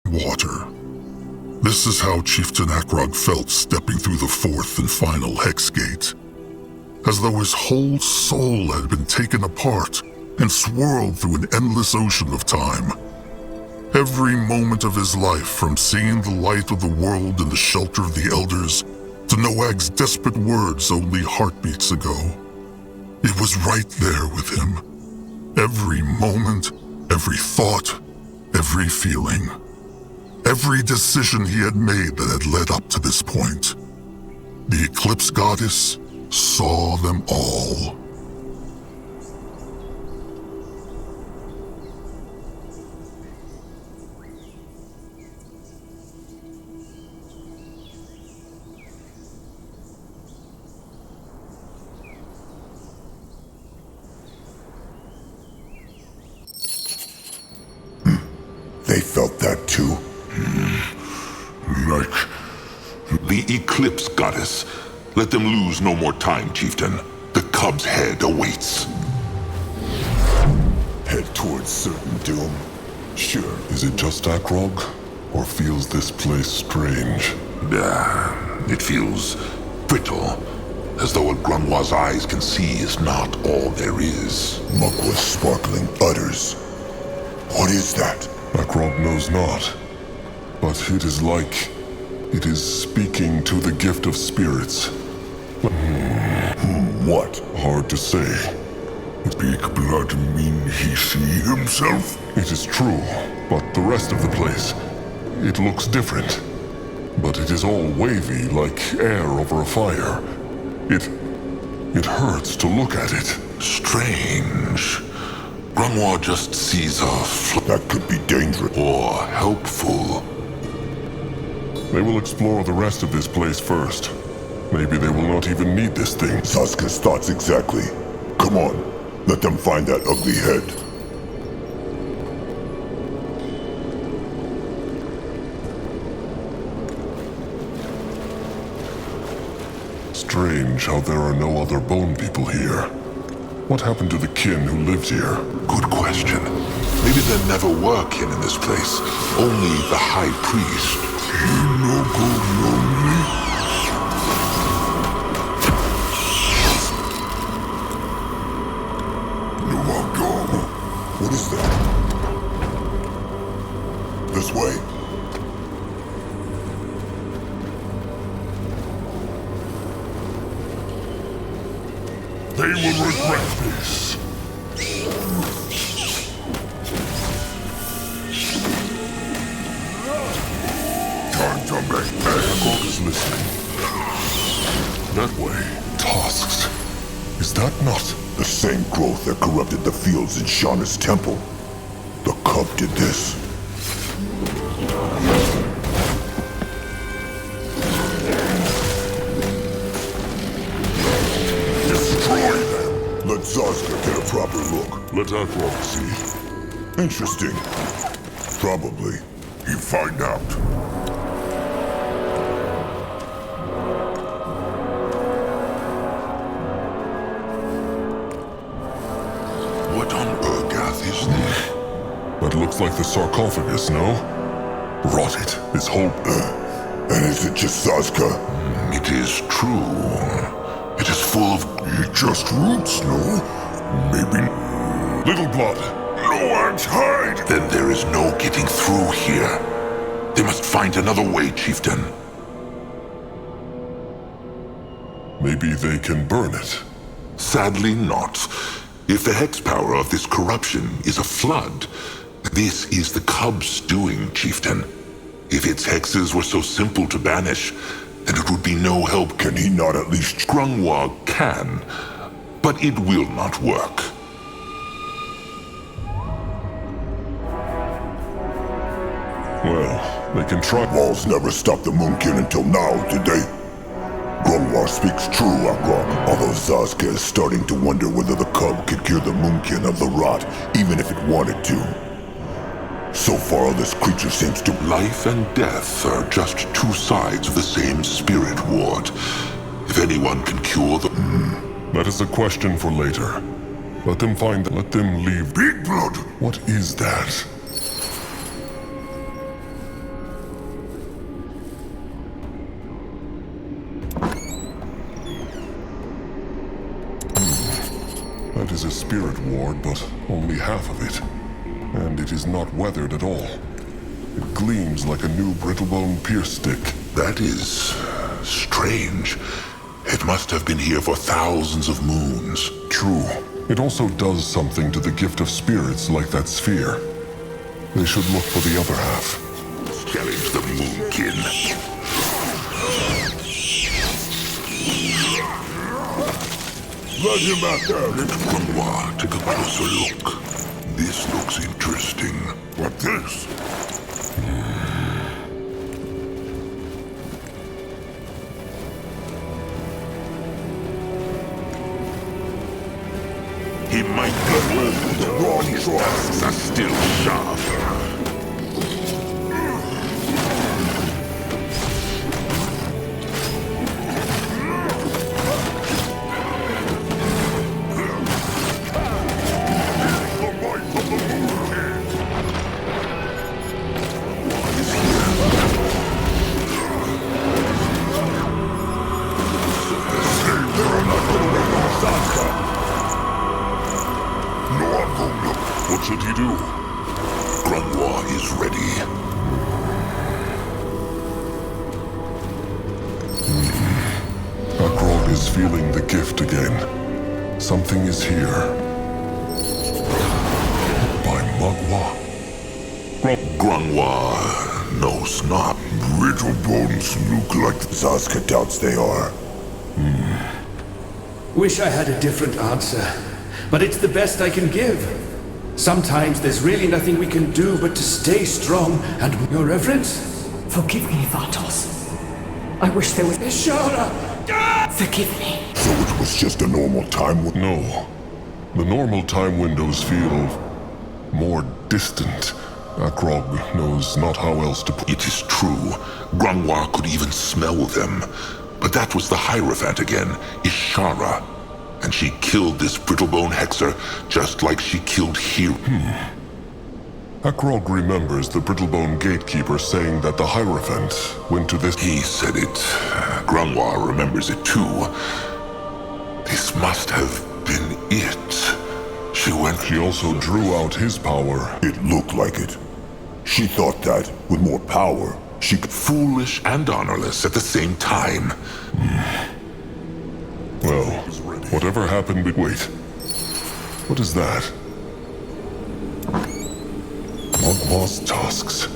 water. This is how Chieftain Akrog felt stepping through the fourth and final hex gate. As though his whole soul had been taken apart and swirled through an endless ocean of time. Every moment of his life, from seeing the light of the world in the shelter of the elders, to Noag's desperate words only heartbeats ago. It was right there with him. Every moment, every thought, every feeling. Every decision he had made that had led up to this point. The Eclipse Goddess saw them all. They felt that too. Like the Eclipse Goddess. Let them lose no more time, Chieftain. The Cub's head awaits. Head towards certain doom. Sure. Is it just Akrog? Or feels this place strange? It feels brittle. As though what Grunwa's eyes can see is not all there is. Mukwa's sparkling utters. What is that? Akrog knows not. But it is like it is speaking to the gift of spirits. What? Hard to say. Big blood mean he see himself? It is true, but the rest of the place, it looks different. But it is all wavy, like air over a fire. It hurts to look at it. Strange. Grunwa just sees a That could be dangerous. or helpful. They will explore the rest of this place first. Maybe they will not even need this thing. Sasuke's thoughts exactly. Come on, let them find that ugly head. Strange how there are no other bone people here. What happened to the kin who lived here? Good question. Maybe there never were kin in this place. Only the High Priest. He no go lonely. What is that? This way? They will regret this. Time to make Akrog is listening. That way. Tusks. Is that not? the same growth that corrupted the fields in Shauna's temple. The cub did this. Destroy them! Let Zazka get a proper look. Let Akrog see. Interesting. Probably. You find out. What on Urgath is this? That looks like the sarcophagus, no? Rot it. This whole... And is it just Zazka? It is true. It is full of... Just roots, no? Maybe... Little blood. No one's hide! Then there is no getting through here. They must find another way, Chieftain. Maybe they can burn it. Sadly not. If the hex power of this corruption is a flood, this is the Cub's doing, Chieftain. If its hexes were so simple to banish, then it would be no help. Can he not at least... Grunwa can, but it will not work. Well, they can try... Walls never stopped the Moonkin until now, did they? Grunwar speaks true, Akrog, although Zazka is starting to wonder whether the cub could cure the Moonkin of the rot, even if it wanted to. So far, this creature seems to... Life and death are just two sides of the same spirit ward. If anyone can cure the... That is a question for later. Let them find... Let them leave... Big blood! What is that? is a spirit ward, but only half of it. And it is not weathered at all. It gleams like a new brittlebone pierce stick. That is strange. It must have been here for thousands of moons. True. It also does something to the gift of spirits like that sphere. They should look for the other half. Challenge the Moonkin. Let him out there. Let Granoir take a closer look. This looks interesting. What this? He might be old, The wrong but his choice. tusks are still sharp. What should he do? Granoir is ready. Akrog is feeling the gift again. Something is here. By Magua. Granoir knows not. Brittle bones look like Zazka doubts they are. Wish I had a different answer, but it's the best I can give. Sometimes there's really nothing we can do but to stay strong and, Your Reverence? Forgive me, Vatos. I wish there was... Ishara! Forgive me. So it was just a normal time with No. The normal time windows feel more distant. Akrog knows not how else to put It is true. Granoir could even smell them. But that was the Hierophant again, Ishara. And she killed this brittlebone hexer just like she killed Hero. Akrog remembers the Brittlebone gatekeeper saying that the Hierophant went to this... He said it. Granoir remembers it too. This must have been it. She went... She also drew out his power. it looked like it. She thought that, with more power, she could... Foolish and honorless at the same time. Well, whatever happened... Wait. What is that? Magma's tusks.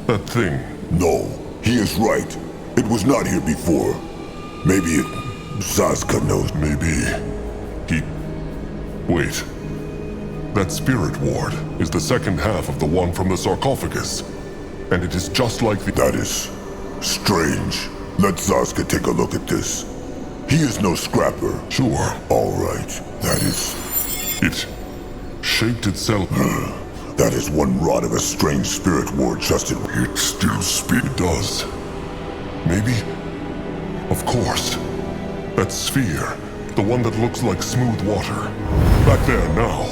That thing. No, he is right. It was not here before. Maybe Zazka knows. Maybe... he... Wait. That spirit ward is the second half of the one from the sarcophagus. And it is just like the... That is strange. Let Zazka take a look at this. He is no scrapper. Sure. All right, that is... It shaped itself. That is one rod of a strange spirit ward just in... It still It does. Maybe... Of course. That sphere. The one that looks like smooth water. Back there now.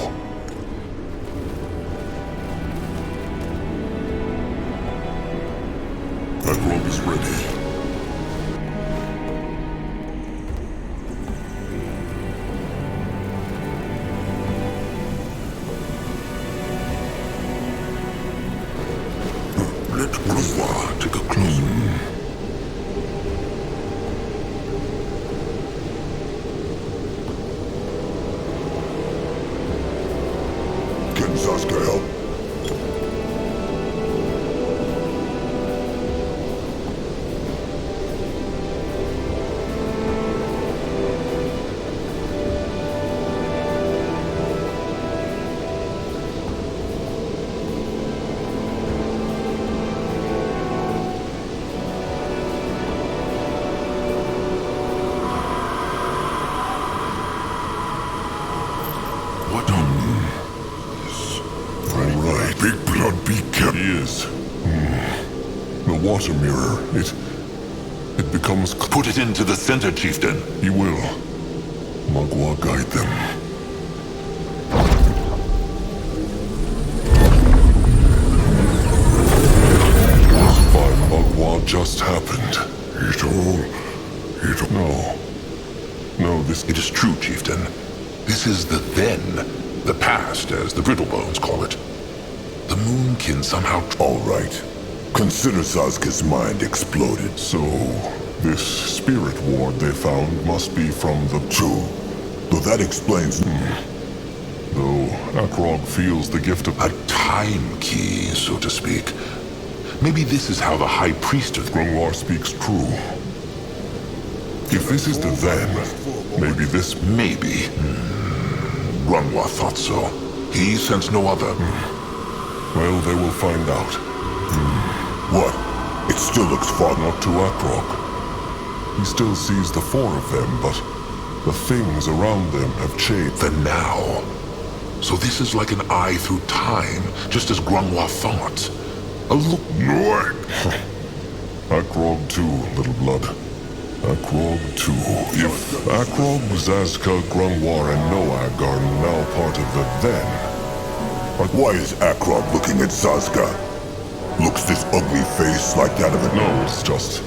That rope is ready. Let Granoir take a closer look. Can Zazka help? What on... All right, big blood be kept. He is. The water mirror. It becomes... Put it into the center, Chieftain. He will. Magua guide them. By Magua just happened. It all... No. No, this... It is true, Chieftain. This is the then, the past, as the Brittlebones call it. The Moonkin somehow... All right. Consider Sasuke's mind exploded. So, this spirit ward they found must be from the... True. Though that explains... Though Akrog feels the gift of... A time key, so to speak. Maybe this is how the High Priest of... Grungwar speaks true. If this is the then, maybe this... Maybe. Grungwar thought so. He sensed no other. Well, they will find out. What? It still looks far... Not to Akrog. He still sees the four of them, but the things around them have changed. The now. So this is like an eye through time, just as Grungwar thought. A look... No, Akrog too, little blood. Akrog too. If Akrog, Zazka, Grungwar, and Noag are now part of the then... Why is Akrog looking at Sasuke? Looks this ugly face like that of a... No, it's just...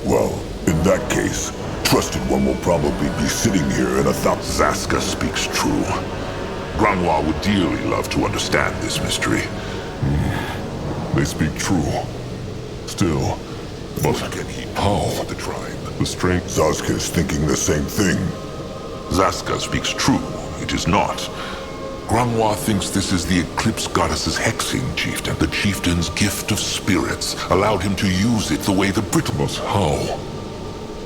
Well, in that case, Trusted One will probably be sitting here in a Zazka speaks true. Grungwar would dearly love to understand this mystery. They speak true. Still, but how? The tribe. The strength... Sasuke is thinking the same thing. Zazka speaks true. It is not. Grungwar thinks this is the Eclipse Goddess's hexing, chieftain. The chieftain's gift of spirits allowed him to use it the way the Brittle... But how?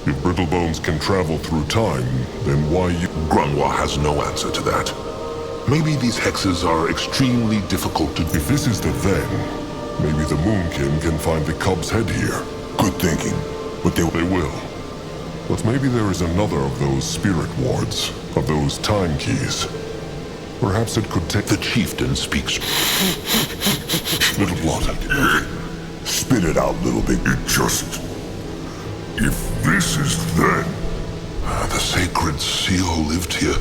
If Brittlebones can travel through time, then why you... Grungwar has no answer to that. Maybe these hexes are extremely difficult to... If this is the then, maybe the Moonkin can find the cub's head here. Good thinking, but They will. But maybe there is another of those spirit wards, of those time keys. Perhaps it could take... The chieftain speaks... Little blood. Spit it out, little bit. It just... If this is then... The sacred seal lived here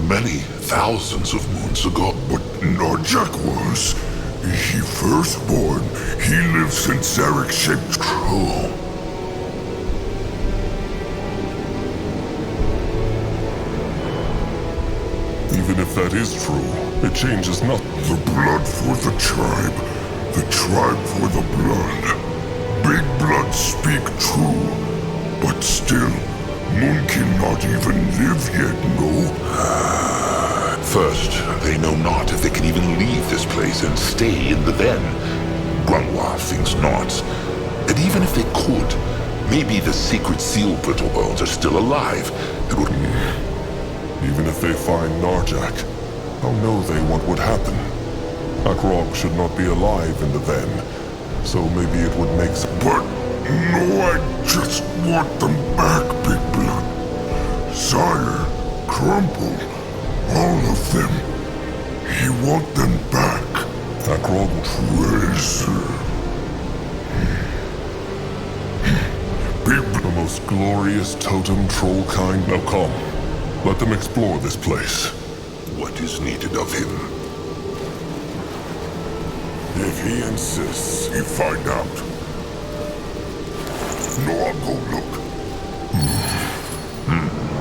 many thousands of moons ago. But Narjak was... He firstborn. He lives since Zarek said true. Even if that is true, it changes nothing. The blood for the tribe. The tribe for the blood. Big blood speak true. But still, Moonkin not even live yet, no? First, they know not if they can even leave this place and stay in the then. Grungwar thinks not. And even if they could, maybe the sacred seal Brittlebones are still alive. It would... Even if they find Narjak, how know they what would happen? Akrog should not be alive in the then, so maybe it would make some... But no, I just want them back, Big Blood. Sire, Crumple, all of them. He want them back. Akrog... Treasure. Big The most glorious totem troll kind... Now come, let them explore this place. What is needed of him? If he insists, he find out. No, I'll go look.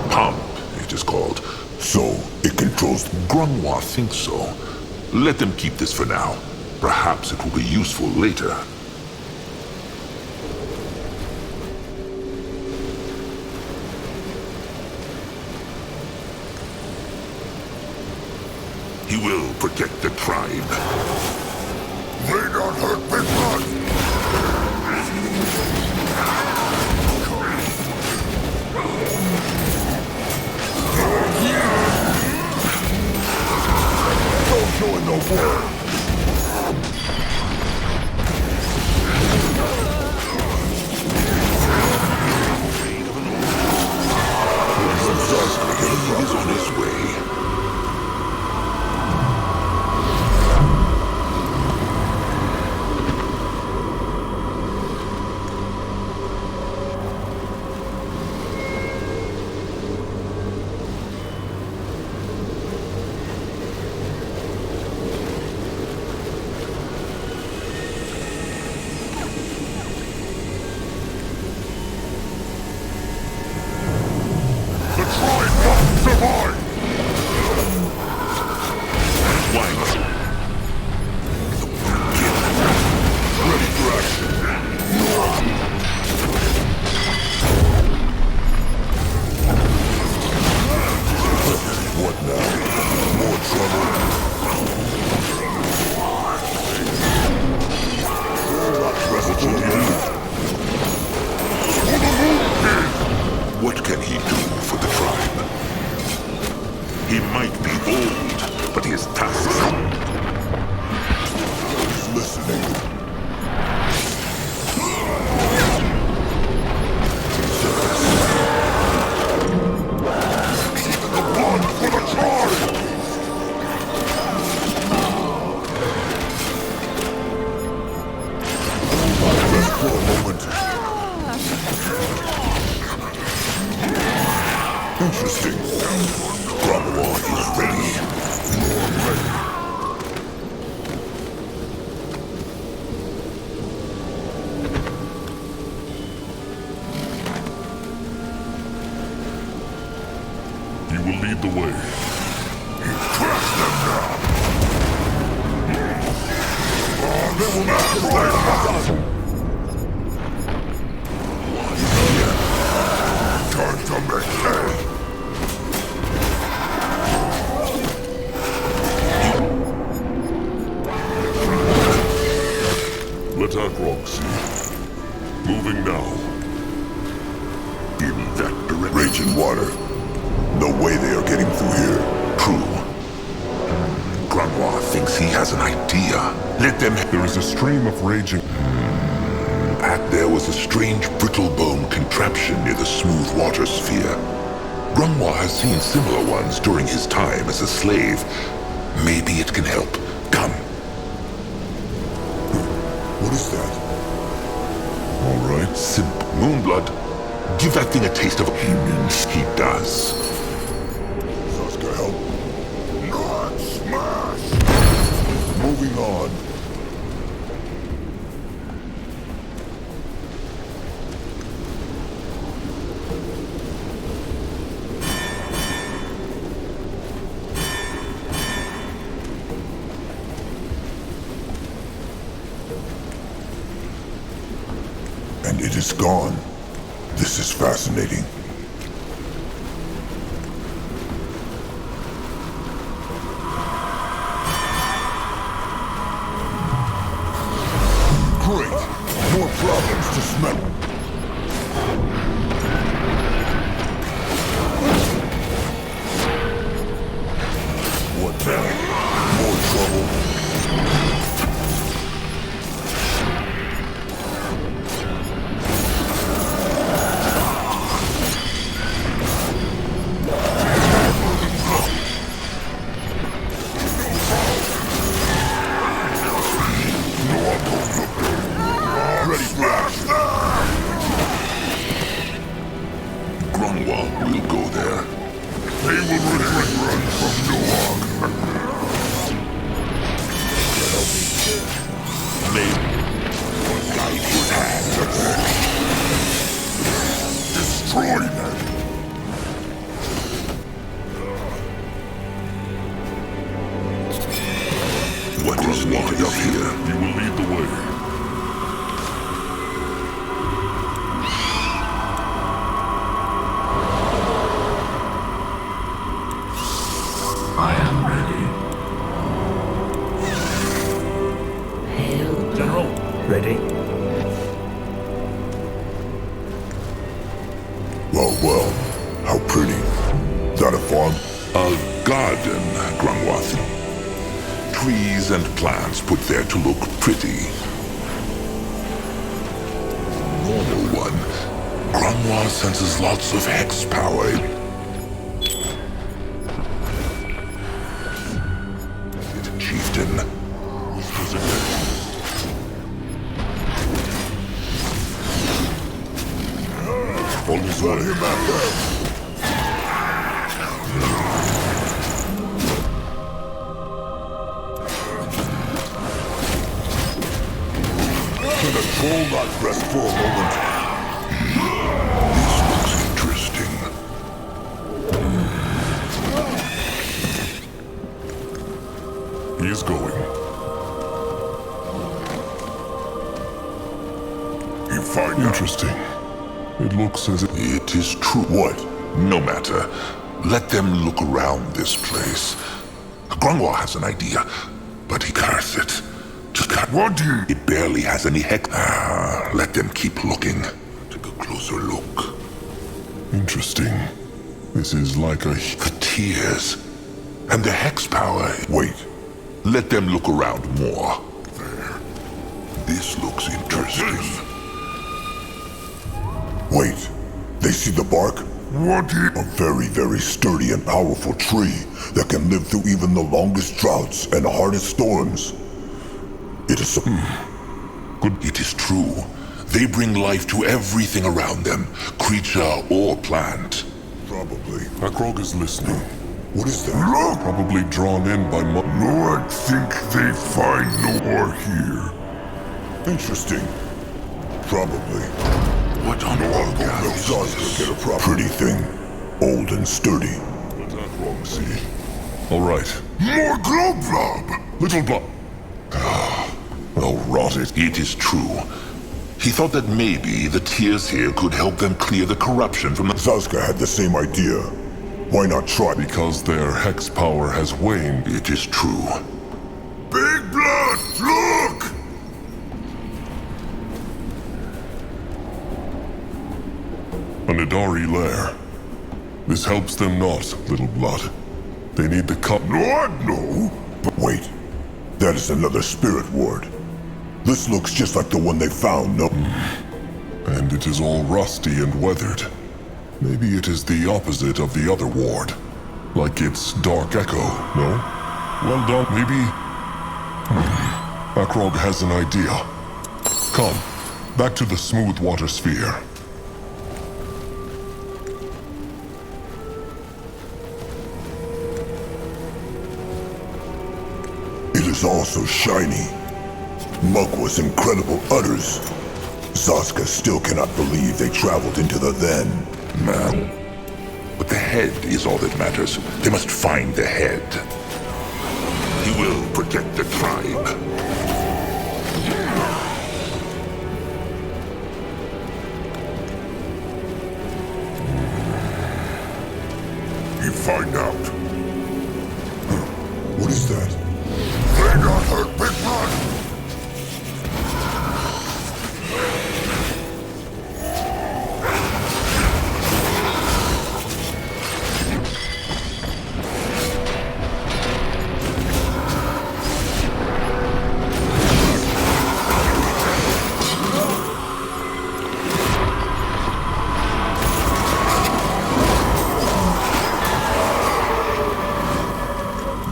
Pump, it is called. So, it controls... Grungwar thinks so. Let them keep this for now. Perhaps it will be useful later. He will protect the tribe. They don't hurt Big Blood. Don't show it no more! He is on his way. Interesting. Grandma is ready. You will lead the way. Crush them now! They will not play time to make hay! Let Akrog see. Moving now. In that direction. Raging water. No way they are getting through here. True. Grandma thinks he has an idea. Let them... There is a stream of raging... There was a strange brittle bone contraption near the smooth water sphere. Grandma has seen similar ones during his time as a slave. Maybe it can help. Come. What is that? All right. Simple. Moonblood. Give that thing a taste of... He does. Saska, help. Not smash! Moving on. And it is gone. This is fascinating. Great! More problems to smell. What now? More trouble? Ready for action. Grandma will go there. They will run from Noah. Guide his hand. Destroy them. What is needed up here? You will lead the way. I am ready. Hail, General. Ready. Well, how pretty. That a farm? A garden, Grandwathi. Trees and plants put there to look pretty. Normal one. Grandma senses lots of hex power. Chieftain. Always let him out there. Control that rest for a moment. This looks interesting. He is going. You find Interesting. It looks as if... It is true. What? No matter. Let them look around this place. Grandma has an idea, but he curse it. Just cut. What do you... It barely has any hex. Let them keep looking. Take a closer look. Interesting. This is like a... The tears. And the hex power. Wait. Let them look around more. There. This looks interesting. Wait. They see the bark? What is... A very, very sturdy and powerful tree that can live through even the longest droughts and hardest storms. It is a... Good. It is true. They bring life to everything around them, creature or plant. Probably. Akrog is listening. What is that? Look! Probably drawn in by No, I think they find no more here. Interesting. Probably. What on earth is Zarska this? get a pretty thing. Old and sturdy. Let Akrog see. All right. More Globlob! Little blood. Oh, rot it. It is true. He thought that maybe the tears here could help them clear the corruption from the... Zarska had the same idea. Why not try? Because their hex power has waned. It is true. Big Blood, look! A Nidari lair. This helps them not, Little Blood. They need the cup. No. But wait. That is another spirit ward. This looks just like the one they found, no? And it is all rusty and weathered. Maybe it is the opposite of the other ward. Like its dark echo, no? Well done, maybe... Akrog has an idea. Come, back to the smooth water sphere. It is all so shiny. Mugwa's incredible utters. Zarska still cannot believe they traveled into the then. Man. But the head is all that matters. They must find the head. He will protect the tribe. You find out. What is that? They got hurt, Big Blood!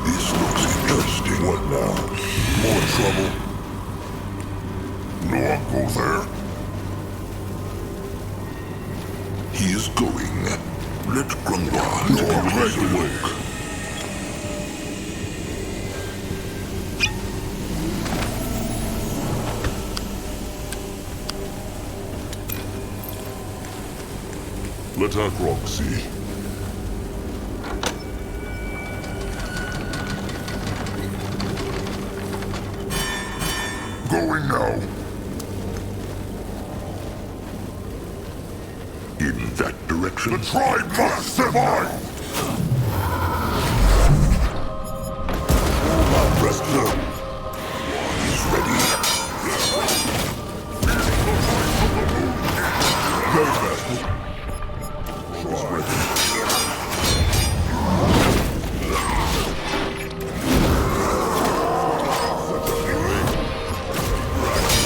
This looks interesting. What now? More trouble? No one go there. He is going. Let Grungwa take a closer look. Let Akrog see. Going now. In that direction. The tribe must survive! Rest low. He's ready. Very fast. She's ready.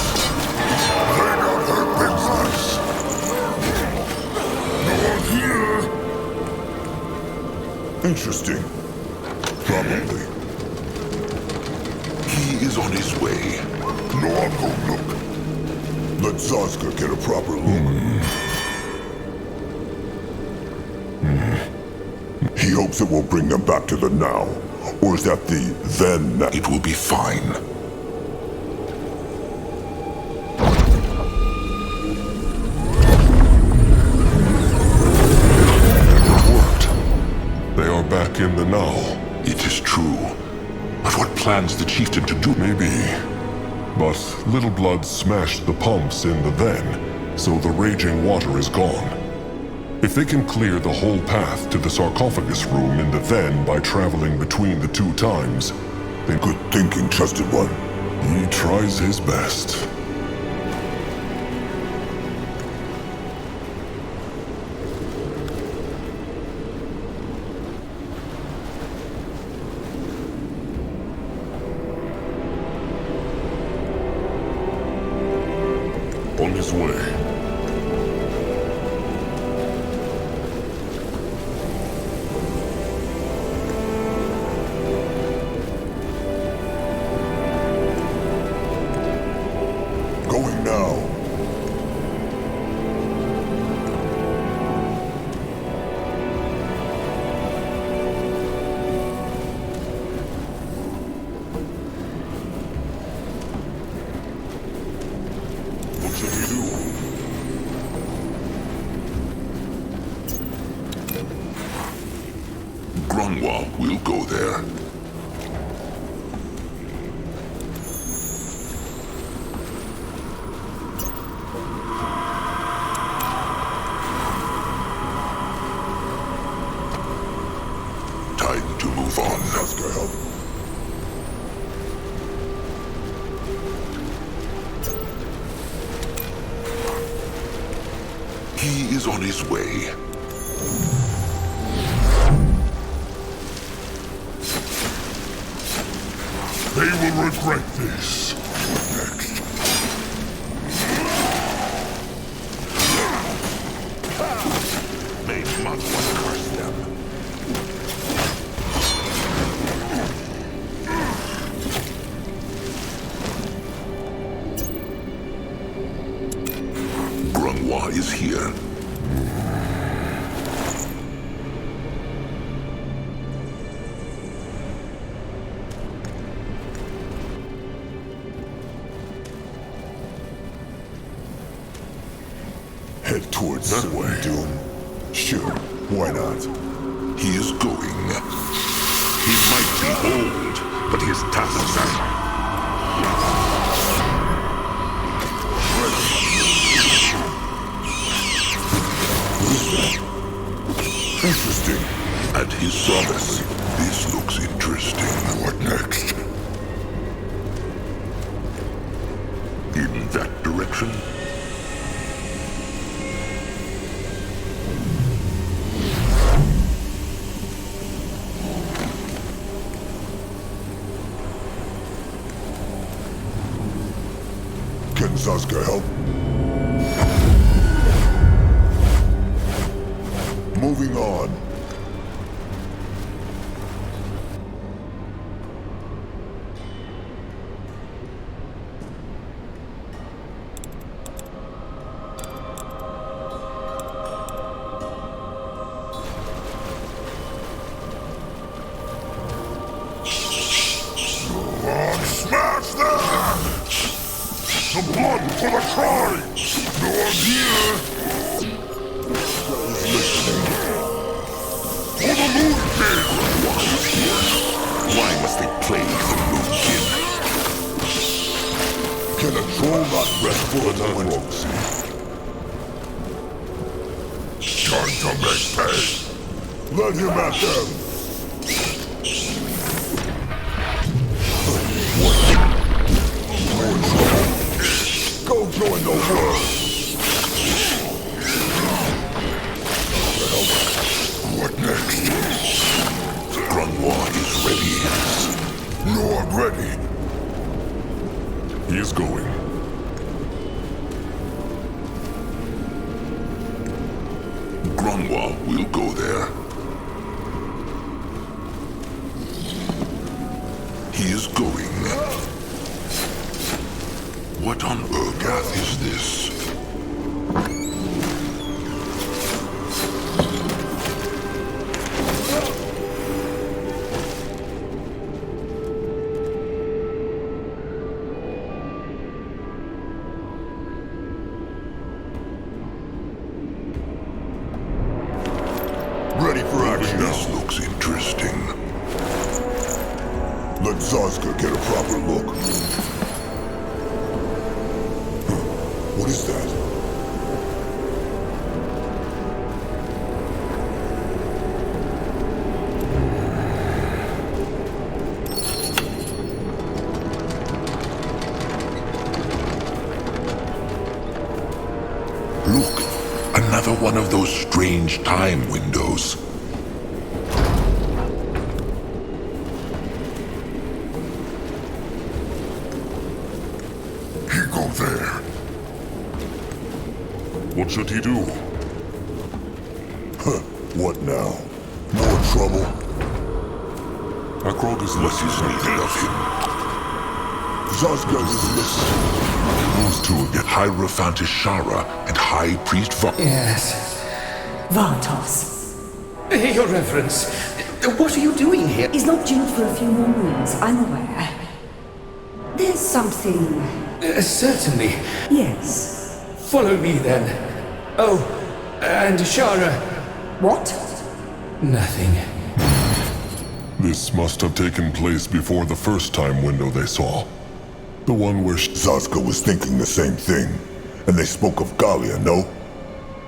They got her big eyes. No one here. Interesting. Probably. He is on his way. No one go look. Let Zarska get a proper look. He hopes it will bring them back to the now. Or is that the then now? It will be fine. It worked. They are back in the now. It is true. But what plans the chieftain to do? Maybe. But Little Blood smashed the pumps in the then, so the raging water is gone. If they can clear the whole path to the sarcophagus room in the then by traveling between the two times, then Good thinking, trusted one. he tries his best. On his way. Going now. What should we do? Grunwald will go there. Time to move on. Ask for help. He is on his way. They will regret this. Next. Mage must curse them. Grunwa is here. Head towards That certain way. doom. Sure, why not? He is going. He might be old, but his tasks are... Interesting. At his service. This looks interesting. What next? In that direction? Can Zaska help? Moving on. Smash them! The blood for the tribe! No one here! For the Moon King! Why must they play the Moonkin? Can a troll not rest for a moment? Time to make pay! Let him at them! Go join the world! What next? Grunwa is ready. No, I'm ready. He is going. Grunwa will go there. He is going. What on Urgath is this? Ready for action. This looks interesting. Let Zaska get a proper look. What is that? Look, another one of those strange time windows. He go there. What should he do? What now? More trouble? Akrog is What is needed of him? Zaska is listening. Those two, Hierophant Ishara and High Priest Yes. Vartos. Your Reverence, what are you doing here? He's not due for a few more moons, I'm aware. There's something... Certainly. Yes. Follow me then. Oh, and Shara. What? Nothing. This must have taken place before the first time window they saw. The one where Zaska was thinking the same thing. And they spoke of Galia, no?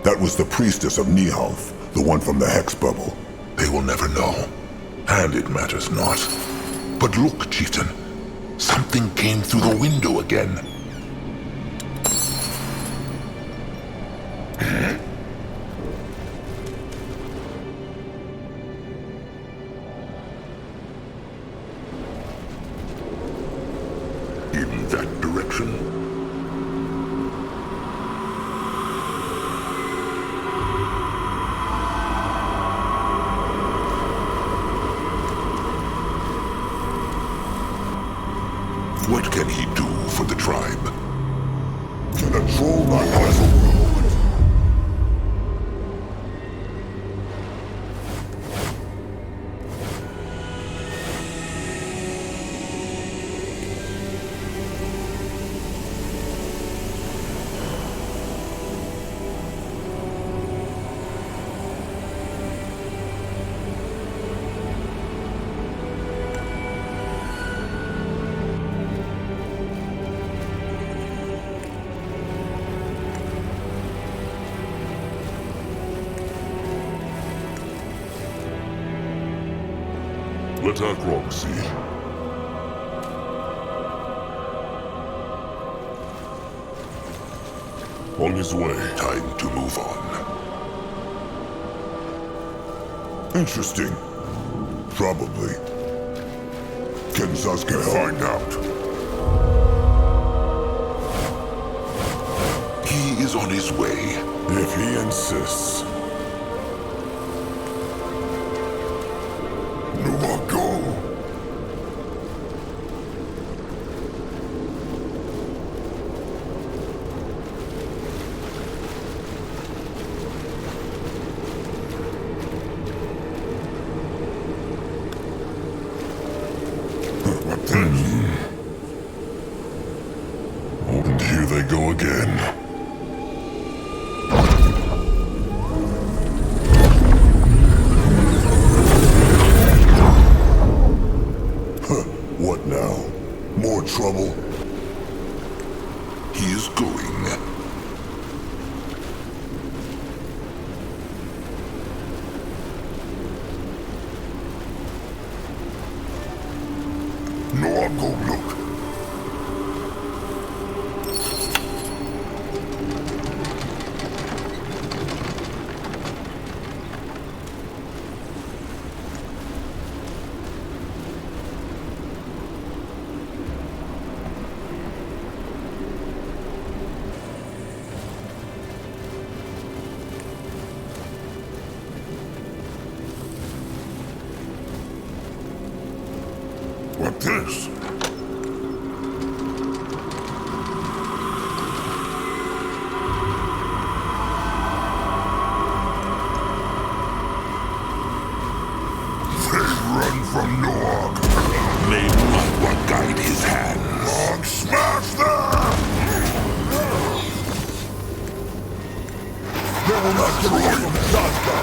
That was the priestess of Nihalf, the one from the Hex Bubble. They will never know. And it matters not. But look, Chieftain. Something came through the window again. In that direction? What can he do for the tribe? Can a troll not puzzle for a moment? Let Akrog see. On his way. Time to move on. Interesting. Probably. Can Zaska find out? He is on his way. If he insists. No, go. What this? And here they go again. What now? More trouble? He is going. No, I'll go look. What this? They run from Nog. May Magua guide his hands. Nog, smash them! They will not get away from Zaska.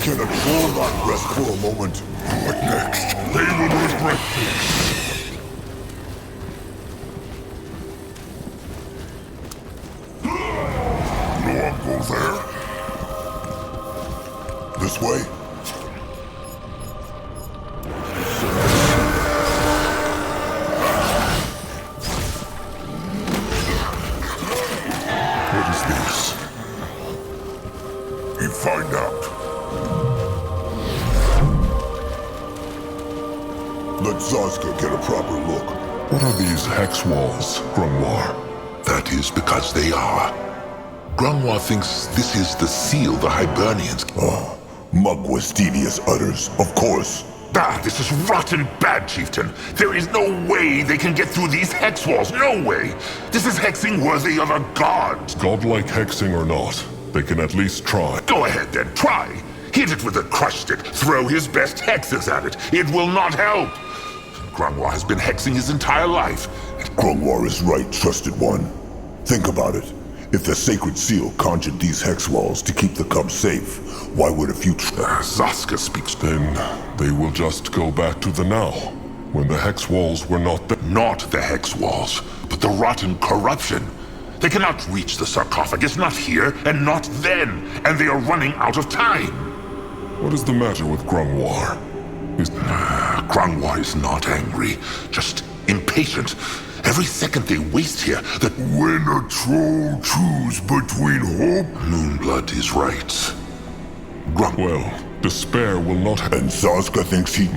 Can a troll not rest for a moment? What next? They will regret this. No one go there. This way? What is this? You find out. Let Zaska get a proper look. What are these hex walls, Grungwar? That is because they are. Grunwa thinks this is the seal the Hibernians... Mugwa's devious utters, of course. Ah, this is rotten bad, Chieftain. There is no way they can get through these hex walls. No way. This is hexing worthy of a god. Godlike hexing or not, they can at least try. Go ahead then, try. Hit it with a crush stick. Throw his best hexes at it. It will not help. Grungwar has been hexing his entire life. Grungwar is right, trusted one. Think about it. If the Sacred Seal conjured these hex walls to keep the cub safe, why would a few Zaska speaks. Then they will just go back to the now, when the hex walls were not there. Not the hex walls, but the rotten corruption. They cannot reach the sarcophagus, not here, and not then, and they are running out of time. What is the matter with Grungwar? Grungwar is not angry, just impatient. Every second they waste here, that When a troll choose between hope... Moonblood is right. Well, despair will not And Zaska thinks he...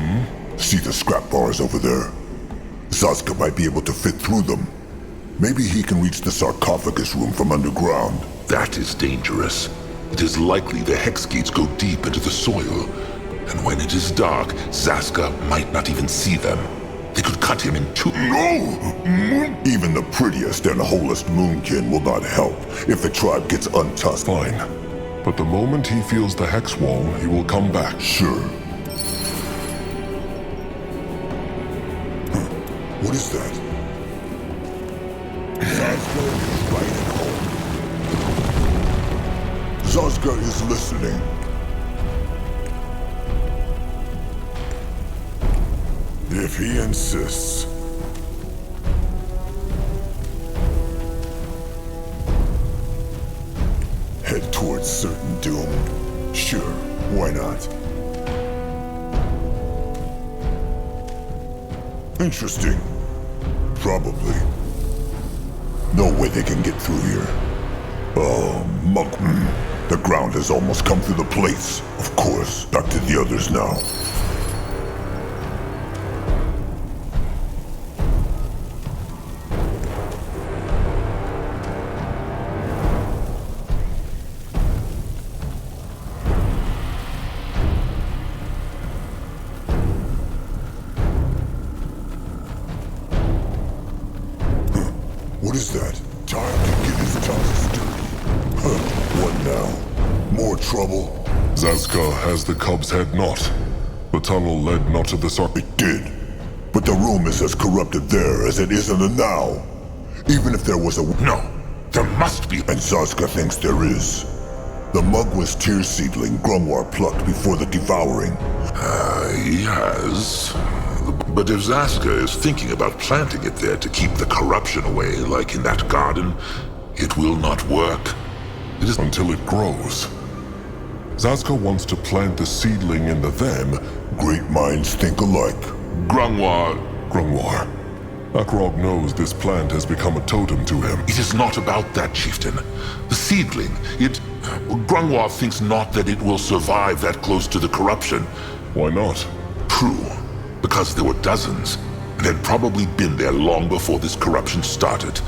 See the scrap bars over there? Zaska might be able to fit through them. Maybe he can reach the sarcophagus room from underground. That is dangerous. It is likely the hex gates go deep into the soil. And when it is dark, Zaska might not even see them. They could cut him in two. No! Even the prettiest and wholest moonkin will not help if the tribe gets untouched. Fine. But the moment he feels the hex wall, he will come back. Sure. What is that? Zaska is right at home. Zaska is listening. If he insists. Head towards certain doom. Sure, why not? Interesting. Probably. No way they can get through here. Oh, monk. The ground has almost come through the plates. Of course, back to the others now. What is that? Time to get his tongues dirty. What now? More trouble? Zaska has the cub's head knot. The tunnel led not to the It did. But the room is as corrupted there as it is in the now. Even if there was a... No, there must be. And Zaska thinks there is. The mugwist tear seedling Grungwar plucked before the devouring. Yes. But if Zaska is thinking about planting it there to keep the corruption away, like in that garden, it will not work. It is until it grows. Zaska wants to plant the seedling in the them. Great minds think alike. Grungwar. Akrog knows this plant has become a totem to him. It is not about that, Chieftain. The seedling, Grungwar thinks not that it will survive that close to the corruption. Why not? True. Because there were dozens, and had probably been there long before this corruption started.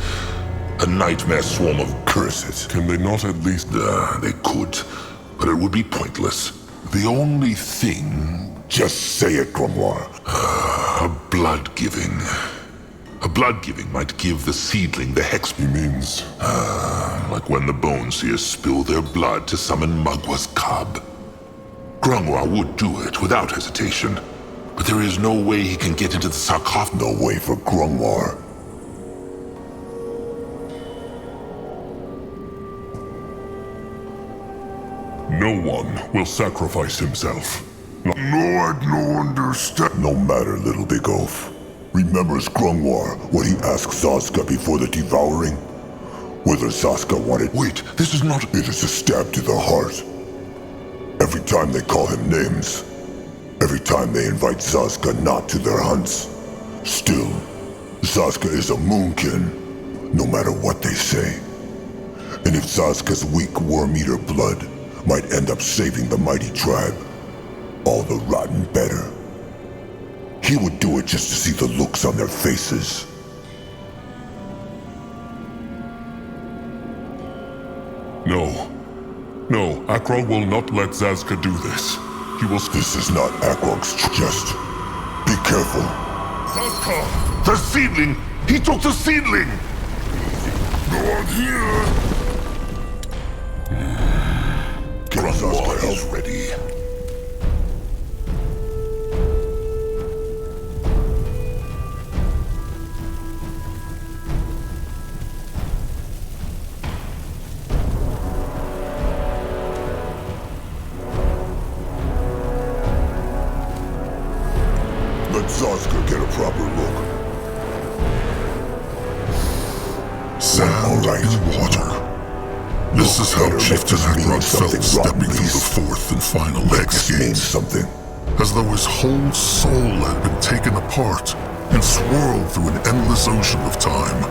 A nightmare swarm of curses. Can they not at least... They could, but it would be pointless. The only thing... Just say it, Grungwar. A blood-giving. A blood-giving might give the seedling the hex... He means... like when the Bone Seers spill their blood to summon Mugwa's cub. Grungwar would do it without hesitation. But there is no way he can get into the sarcophagus. No way for Grungwar. No one will sacrifice himself. Lord, no understand. No matter, little big oaf. Remembers Grungwar what he asked Zaska before the devouring? Whether Zaska wanted... Wait, this is not... It is a stab to the heart. Every time they call him names. Every time they invite Zaska not to their hunts. Still, Zaska is a moonkin, no matter what they say. And if Zaska's weak worm-eater blood might end up saving the mighty tribe, all the rotten better. He would do it just to see the looks on their faces. No. No, Akrog will not let Zaska do this. He will... This is not Akrog's just be careful. Zaska! The seedling! He took the seedling! No one here! Get Zaska is help. ready. Let Zaska get a proper look. Sand and water. This is how Chieftain Akrog felt stepping through the fourth and final hex gate. Something. As though his whole soul had been taken apart and swirled through an endless ocean of time.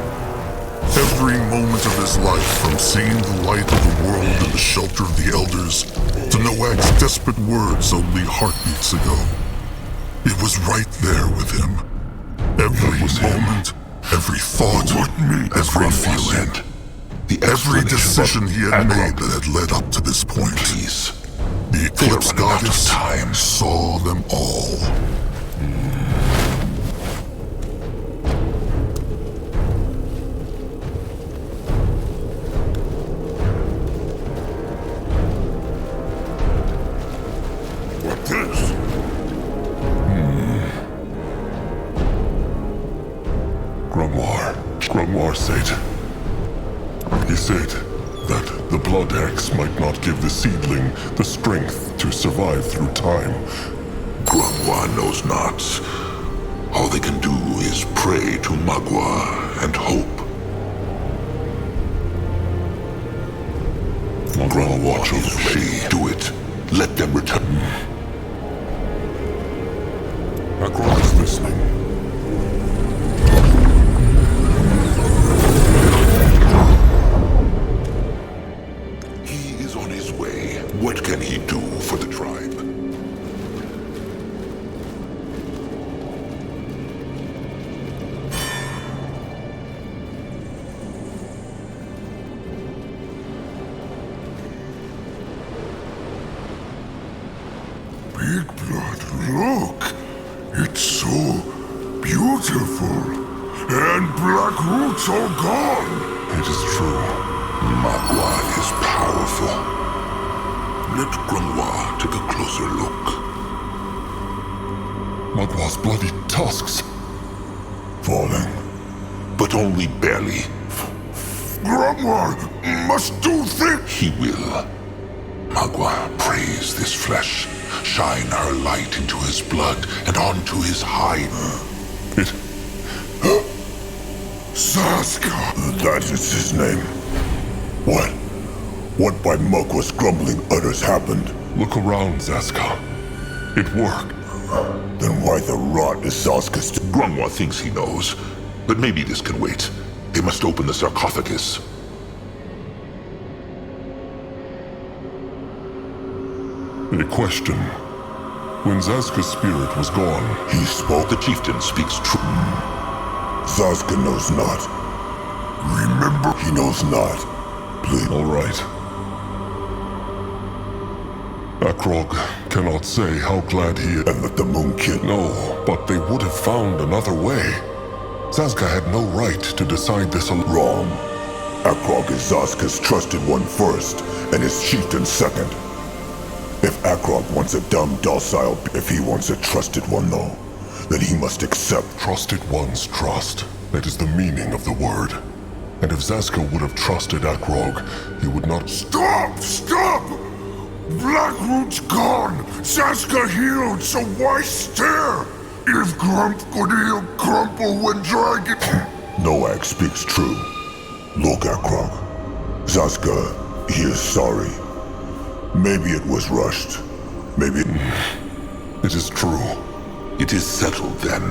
Every moment of his life, from seeing the light of the world in the shelter of the Elders, to Noag's desperate words only heartbeats ago. It was right there with him. Every moment, every thought, every feeling. Every decision he had made that had led up to this point. Please. The Eclipse They are running out of Goddess time. saw them all. What this? Grimoire said... He said that the blood hex might not give the seedling the strength to survive through time. Grimoire knows not. All they can do is pray to Magua and hope. Grimoire is ready. Do it. Let them return. Akrog is listening. He is on his way. What can he do for the tribe? Big Blood, look! It's so beautiful. And Black Root's all gone. It is true. Magua is powerful. Let Grimoire take a closer look. Magwa's bloody tusks. Falling. But only barely. Grimoire must do things. He will. Magua praise this flesh. Shine her light into his blood and onto his hide. It... Zaska! That is his name. What? What by Magwa's grumbling utters happened? Look around, Zaska. It worked. Then why the rot is Zaska's... Grimoire thinks he knows, but maybe this can wait. They must open the sarcophagus. A question. When Zaska's spirit was gone, He spoke. The chieftain speaks true. Zaska knows not. Remember, he knows not. Please. all right. Akrog cannot say how glad he is. And let the Moon Kid know. No, but they would have found another way. Zaska had no right to decide this alone. Wrong. Akrog is Zaska's trusted one first, and his chieftain second. If Akrog wants a dumb, docile, if he wants a trusted one though, then he must accept. Trusted one's trust. That is the meaning of the word. And if Zaska would have trusted Akrog, he would not... Stop! Stop! Blackroot's gone! Zaska healed, so why stare? If Grump could heal Grumple when dragon... Noag speaks true. Look, Akrog. Zaska, he is sorry. Maybe it was rushed. Maybe... It is true. It is settled then.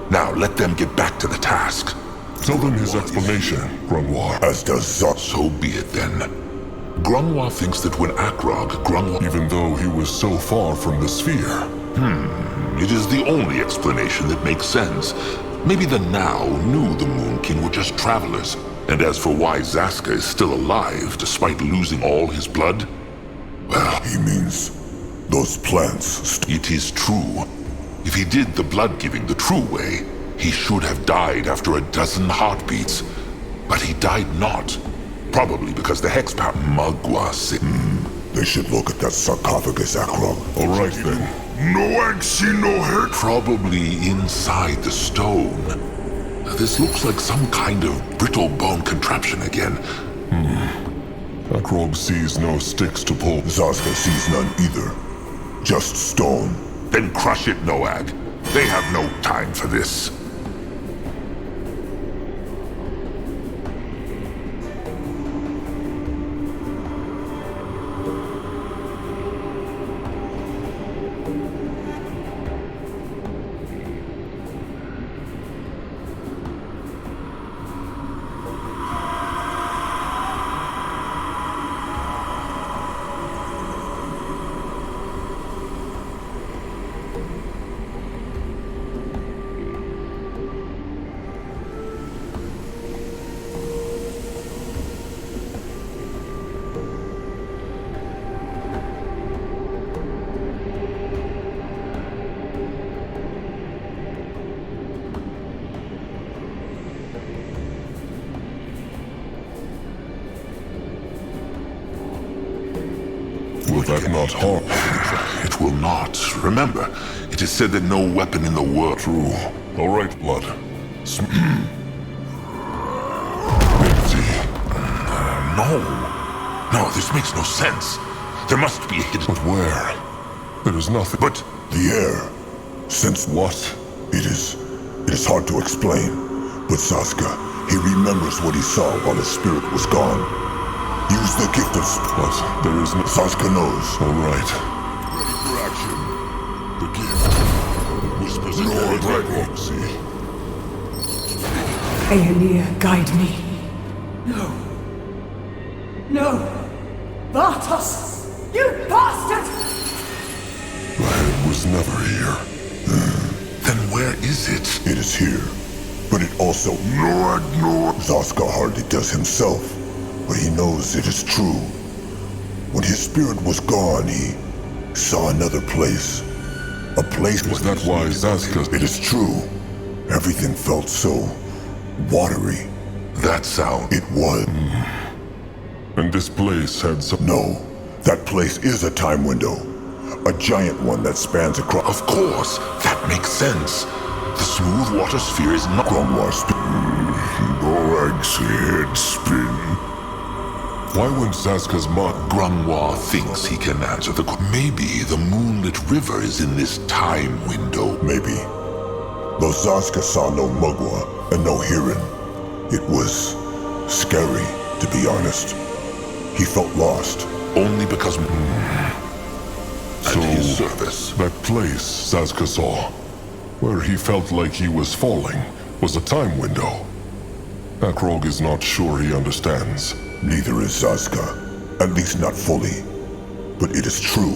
Now let them get back to the task. Tell them his explanation, Grimoire. As does Zaska. So be it then. Grimoire thinks that when Grimoire... Even though he was so far from the sphere. It is the only explanation that makes sense. Maybe the Now knew the Moon King were just travelers. And as for why Zaska is still alive despite losing all his blood, well... He means Those plants. It is true. If he did the blood-giving the true way, he should have died after a dozen heartbeats. But he died not. Probably because the hex power Magua sick. They should look at that sarcophagus, Akrog. All right then. No egg, see no head. Probably inside the stone. This looks like some kind of brittle bone contraption again. Akrog sees no sticks to pull. Zaska sees none either. Just stone. Then crush it, Noag. They have no time for this. Will that not harm? It will not. Remember, it is said that no weapon in the world... True. All right, Blood. Empty. No. No, this makes no sense. There must be a hidden... But where? There is nothing. But The air. Since What? it is hard to explain. But Zaska, he remembers what he saw while his spirit was gone. Use the gift of But there is no... Zaska knows. All right. Ready for action. The gift. It whispers again. Right, see? Aeonir, guide me. No. No! Bartos! You bastard! The head was never here. then where is it? It is here. But it also... No. Zaska hardly does himself. But he knows it is true. When his spirit was gone, he saw another place. A place... Is that why Zaska... It is true. Everything felt so... watery. That sound. It was. And this place had some... No. That place is a time window. A giant one that spans across... Of course, that makes sense. The smooth water sphere is not... Grumwar Boag's head spin. Why wouldn't Zaska's mud... Grumwar thinks he can answer the question. Maybe the moonlit river is in this time window. Maybe. Though Zaska saw no Mugwa and no Hirin, it was scary, to be honest. He felt lost. Only because... So, At his service. that place Zaska saw, where he felt like he was falling, was a time window. Akrog is not sure he understands. Neither is Zaska, at least not fully. But it is true.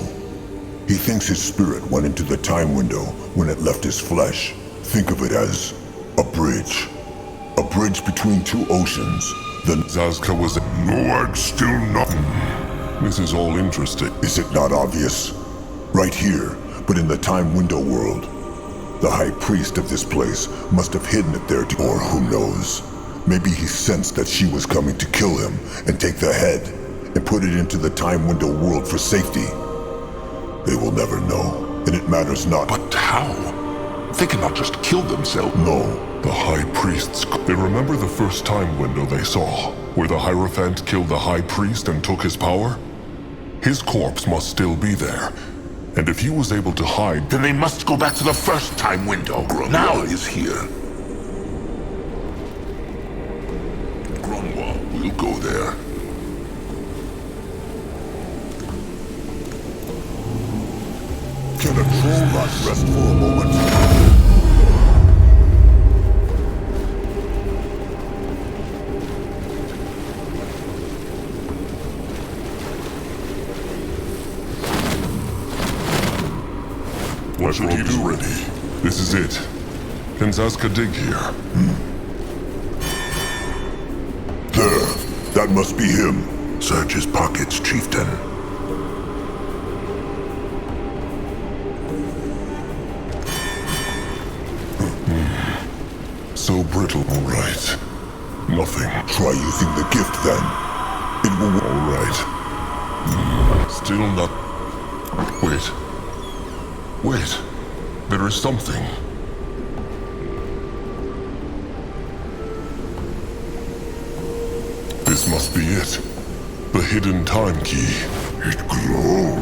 He thinks his spirit went into the time window when it left his flesh. Think of it as a bridge. A bridge between two oceans. Then Zaska was... No, I'm still not... This is all interesting. Is it not obvious? Right here, but in the time window world. The high priest of this place must have hidden it there or who knows. Maybe he sensed that she was coming to kill him and take the head and put it into the time window world for safety. They will never know, and it matters not. But how? They cannot just kill themselves. No. The high priests... They remember the first time window they saw, where the Hierophant killed the high priest and took his power? His corpse must still be there. And if he was able to hide... Then they must go back to the first time window. Now is here. Grumwar will go there. Can a troll not rest for a moment? What should he do? Ready. This is it. Can Zaska dig here? There. That must be him. Search his pockets, chieftain. So brittle, all right. Nothing. Try using the gift then. It will work. All right. Still not... Wait. Wait. There is something. This must be it. The hidden time key. It glow,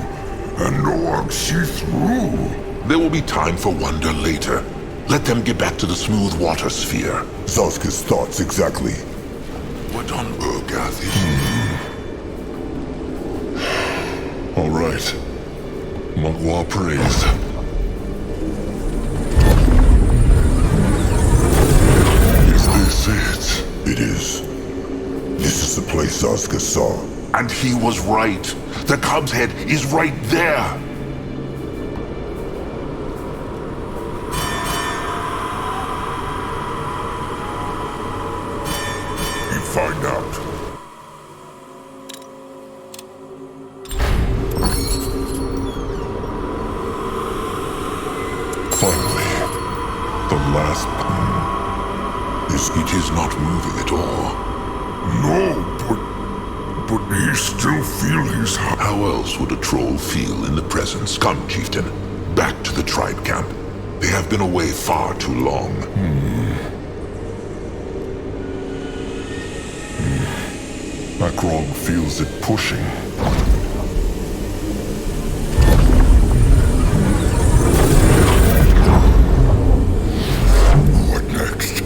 and no one see through. There will be time for wonder later. Let them get back to the smooth water sphere. Zazka's thoughts exactly. What on Urgath? All right. Magua praised. Is this it? It is. This is the place Zazka saw. And he was right. The cub's head is right there. You find out. Finally. The last... It is not moving at all. No, but he still feel his... How else would a troll feel in the presence? Come, chieftain. Back to the tribe camp. They have been away far too long. Akrog feels it pushing. What next?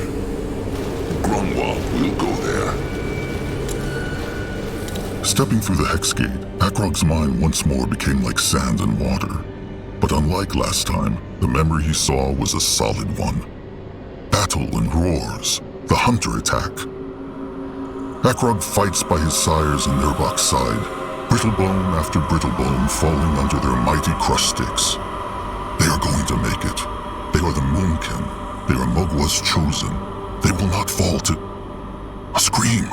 Grunwald will go there. Stepping through the hex gate, Akrog's mind once more became like sand and water. But unlike last time, the memory he saw was a solid one. Battle and roars, the hunter attack. Akrog fights by his sires and Nurbok's side, brittlebone after brittlebone falling under their mighty crush sticks. They are going to make it. They are the Moonkin. They are Mogwa's chosen. They will not fall to... A scream!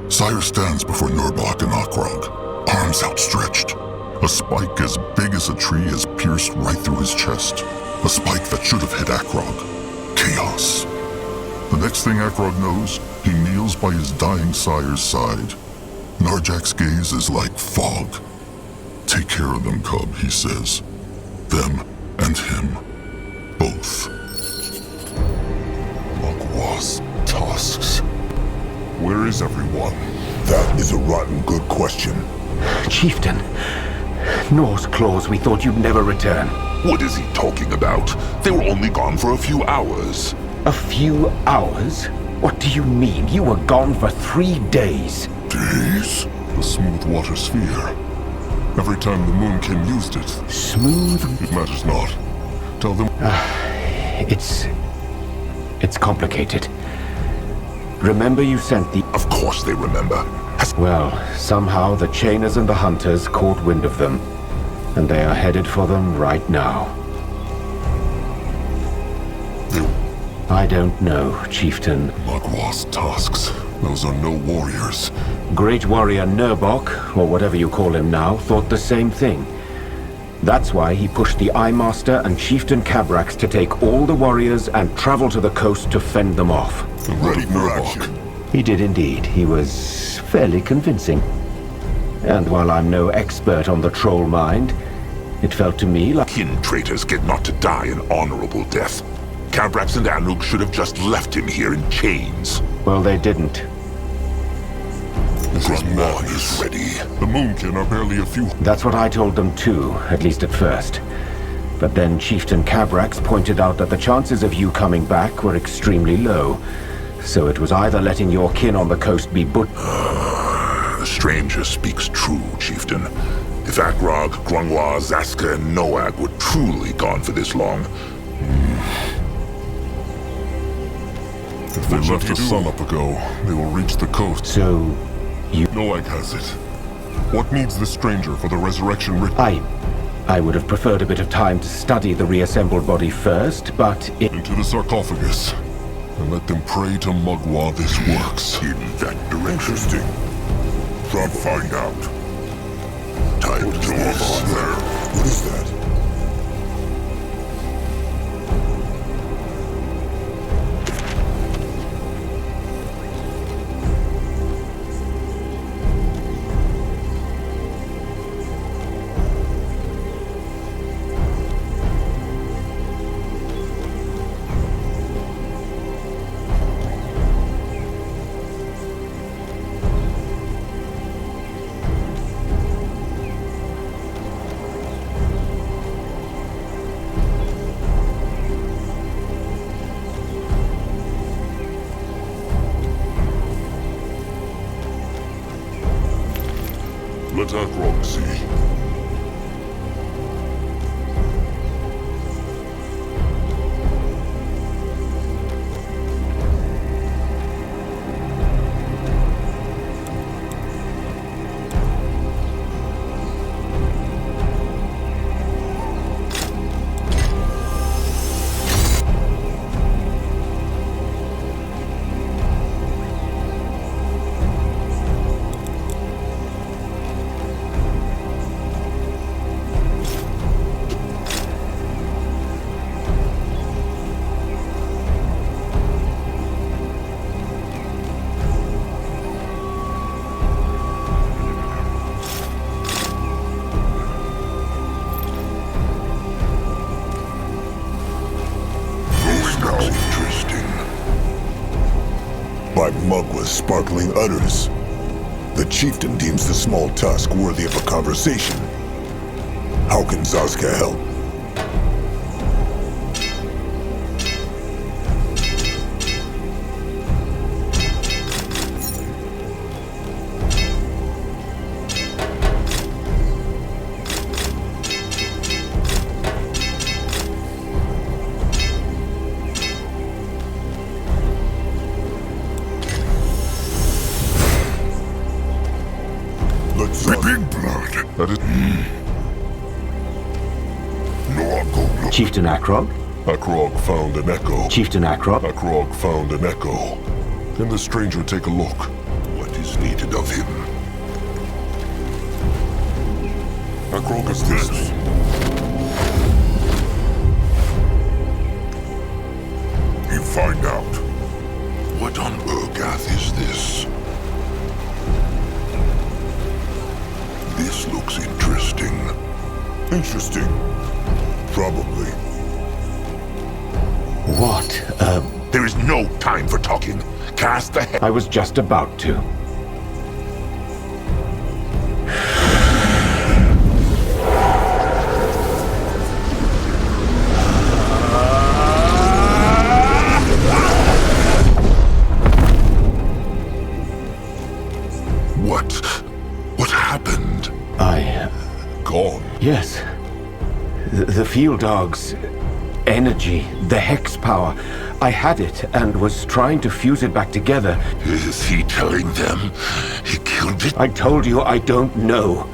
Sire stands before Nurbok and Akrog, arms outstretched. A spike as big as a tree has pierced right through his chest. A spike that should have hit Akrog. Chaos. The next thing Akrog knows, he kneels by his dying sire's side. Narjak's gaze is like fog. Take care of them, cub, he says. Them and him. Both. Magwa's tusks. Where is everyone? That is a rotten good question. Chieftain, Norse claws, we thought you'd never return. What is he talking about? They were only gone for a few hours. A few hours? What do you mean? You were gone for 3 days. Days? The smooth water sphere. Every time the Moonkin used it. Smooth? It matters not. Tell them... It's complicated. Remember you sent the... Of course they remember. Well, somehow the Chainers and the Hunters caught wind of them. And they are headed for them right now. I don't know, Chieftain. Magwa's tusks. Those are no warriors. Great warrior Nurbok, or whatever you call him now, thought the same thing. That's why he pushed the Eye Master and Chieftain Cabrax to take all the warriors and travel to the coast to fend them off. Ready for action. He did indeed. He was fairly convincing. And while I'm no expert on the troll mind, it felt to me like... Kin traitors get not to die an honorable death. Cabrax and Anuk should have just left him here in chains. Well, they didn't. This is Grunwald madness. is ready. The Moonkin are barely a few... That's what I told them too, at least at first. But then Chieftain Cabrax pointed out that the chances of you coming back were extremely low. So it was either letting your kin on the coast be The stranger speaks true, chieftain. If Akrog, Grunwa, Zaska, and Noag were truly gone for this long... If they left the sun up ago, they will reach the coast. So, Noag has it. What needs the stranger for the resurrection ritual? I would have preferred a bit of time to study the reassembled body first, but Into the sarcophagus. And let them pray to Magwa this works. In that direction. Interesting. Try to find out. Time to Go move on on. there. What is that? Let Akrog see. By Mugwa's sparkling utters, the chieftain deems the small tusk worthy of a conversation. How can Sasuke help? Big blood. That is... No, I'll go look. Chieftain Akrog? Akrog found an echo. Chieftain Akrog? Akrog found an echo. Can the stranger take a look? What is needed of him? Akrog is this. You find out. What on Urgath is this? This looks interesting. Interesting. Probably. What? There is no time for talking. Cast the head. I was just about to. What happened? Gone. Yes. The field dog's energy, the hex power. I had it and was trying to fuse it back together. Is he telling them he killed it? I told you I don't know.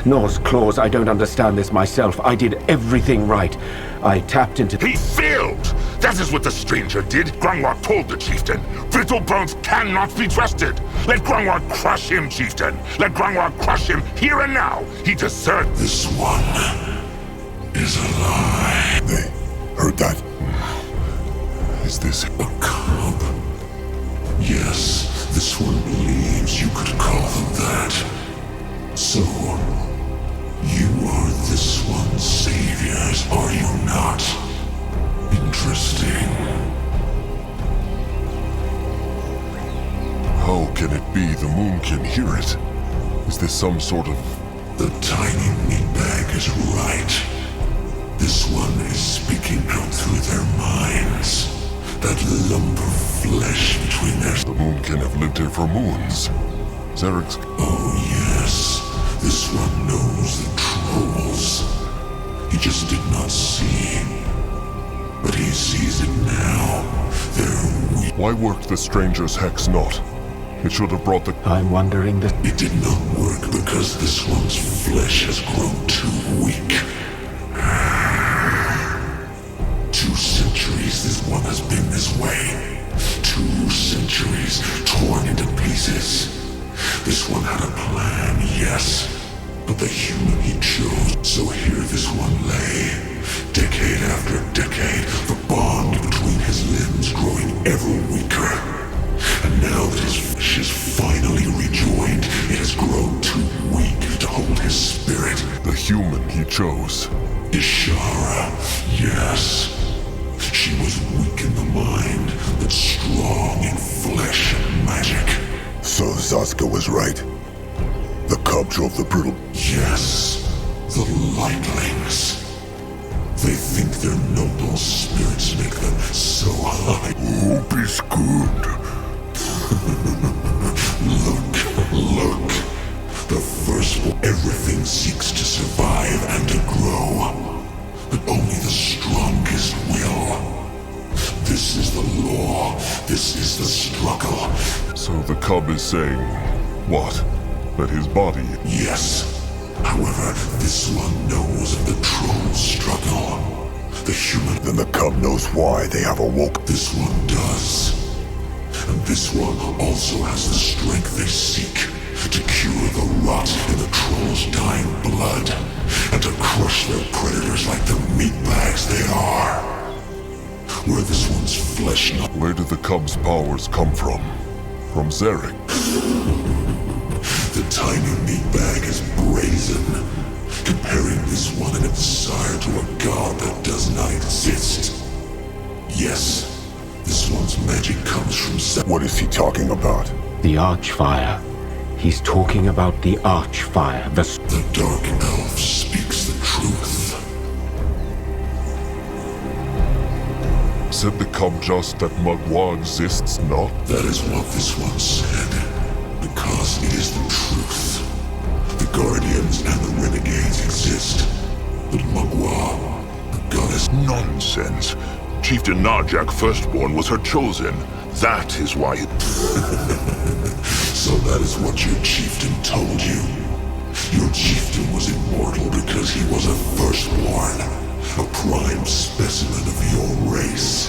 Nor's claws, I don't understand this myself. I did everything right. I tapped into... He failed! That is what the stranger did. Grungwar told the chieftain. Brittle bones cannot be trusted. Let Grungwar crush him, chieftain. Let Grungwar crush him here and now. He deserves... This one is a lie. They heard that? Is this... A cub? Yes, this one believes you could call them that. So, you are this one's saviors, are you not? Interesting. How can it be the moon can hear it? Is this some sort of... The tiny meatbag is right. This one is speaking out through their minds. That lump of flesh between their... The moon can have lived here for moons. Zarek's... Oh yes, this one knows the trolls. He just did not see. But he sees it now. They're weak. Why worked the stranger's hex not? It should have brought the... I'm wondering that... It did not work because this one's flesh has grown too weak. 2 centuries this one has been this way. 2 centuries torn into pieces. This one had a plan, yes. But the human he chose, so here this one lay. Decade after decade, the bond between his limbs growing ever weaker. And now that his flesh is finally rejoined, it has grown too weak to hold his spirit. The human he chose. Ishara, yes. She was weak in the mind, but strong in flesh and magic. So Sasuke was right. The cub drove the brutal... Yes, the lightlings. They think their noble spirits make them so high. Hope is good. Look. The firstborn, everything seeks to survive and to grow. But only the strongest will. This is the law. This is the struggle. So the cub is saying, what? That his body... Yes. However, this one knows of the troll's struggle. The human... Then the cub knows why they have awoke. This one does. And this one also has the strength they seek. To cure the rot in the troll's dying blood. And to crush their predators like the meatbags they are. Where this one's flesh not... Where did the cub's powers come from? From Zarek? The tiny meatbag is brazen, comparing this one and its sire to a god that does not exist. Yes, this one's magic comes from Zarek. What is he talking about? The Archfire. He's talking about the Archfire, The Dark Elf speaks the truth. Said the cub just that Magua exists not? That is what this one said. Because it is the truth. The Guardians and the Renegades exist. But Magua, the goddess... Nonsense. Chieftain Narjak Firstborn was her chosen. That is why it... So that is what your chieftain told you. Your chieftain was immortal because he was a firstborn. A prime specimen of your race.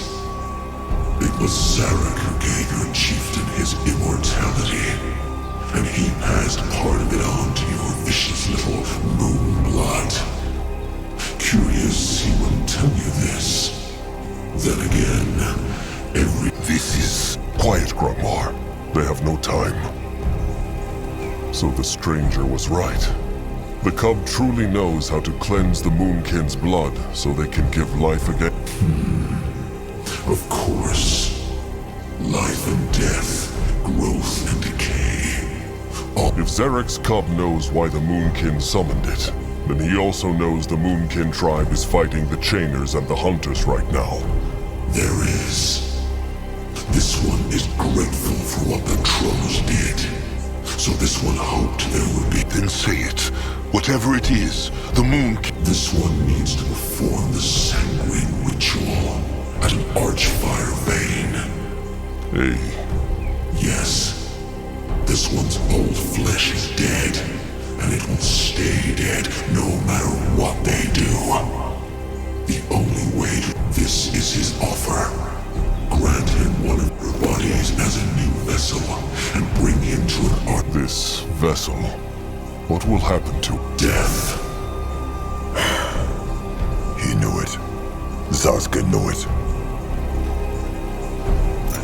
It was Zarek who gave your chieftain his immortality. And he passed part of it on to your vicious little moon blood. Curious he wouldn't tell you this. Then again, This is... Quiet, Grumlar. They have no time. So the stranger was right. The cub truly knows how to cleanse the Moonkin's blood so they can give life again. Of course. Life and death, growth and decay. If Zarek's cub knows why the Moonkin summoned it, then he also knows the Moonkin tribe is fighting the Chainers and the Hunters right now. There is. This one is grateful for what the trolls did. So this one hoped there would be... Then say it. Whatever it is, the moon... This one needs to perform the sanguine ritual at an Archfire vein. Hey. Yes. This one's old flesh is dead, and it will stay dead no matter what they do. The only way to... This is his offer. Grant him one of your bodies as a new vessel, and bring him to an art... This vessel, what will happen to... Death. He knew it. Zaska knew it.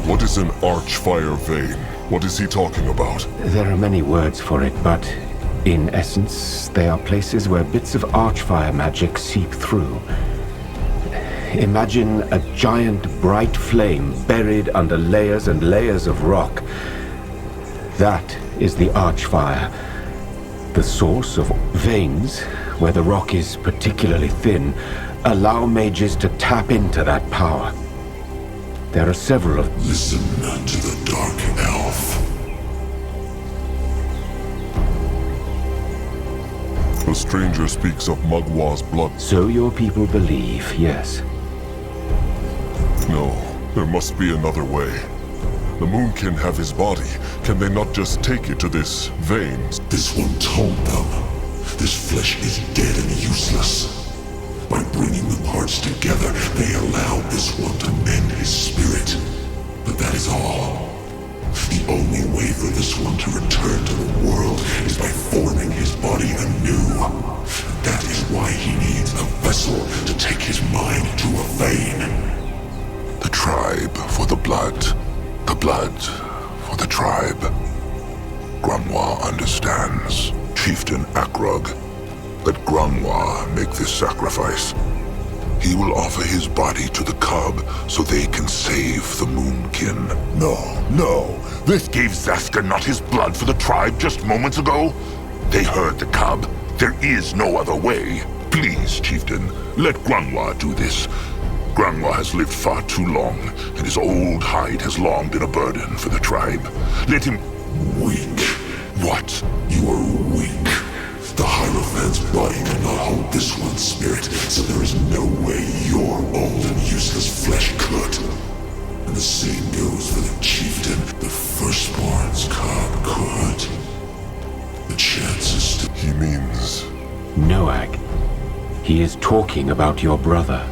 What is an Archfire vein? What is he talking about? There are many words for it, but in essence, they are places where bits of Archfire magic seep through. Imagine a giant bright flame buried under layers and layers of rock. That is the Archfire. The source of veins, where the rock is particularly thin, allow mages to tap into that power. There are several of... Listen to the Dark Elf. The stranger speaks of Magwa's blood. So your people believe, yes. No, there must be another way. The Moonkin have his body. Can they not just take it to this vein? This one told them. This flesh is dead and useless. By bringing the parts together, they allowed this one to mend his spirit. But that is all. The only way for this one to return to the world is by forming his body anew. And that is why he needs a vessel to take his mind to a vein. The tribe for the blood. The blood for the tribe. Grumwa understands. Chieftain Akrog. Let Grumwa make this sacrifice. He will offer his body to the cub so they can save the Moonkin. No. This gave Zaska not his blood for the tribe just moments ago? They heard the cub. There is no other way. Please, Chieftain, let Grumwa do this. Grumwa has lived far too long, and his old hide has long been a burden for the tribe. Let him... Weak. What? You are weak. The Hierophant's body cannot hold this one's spirit, so there is no way your old and useless flesh could. And the same goes for the chieftain. The firstborn's cub could. The chances to... He means... Noag. He is talking about your brother.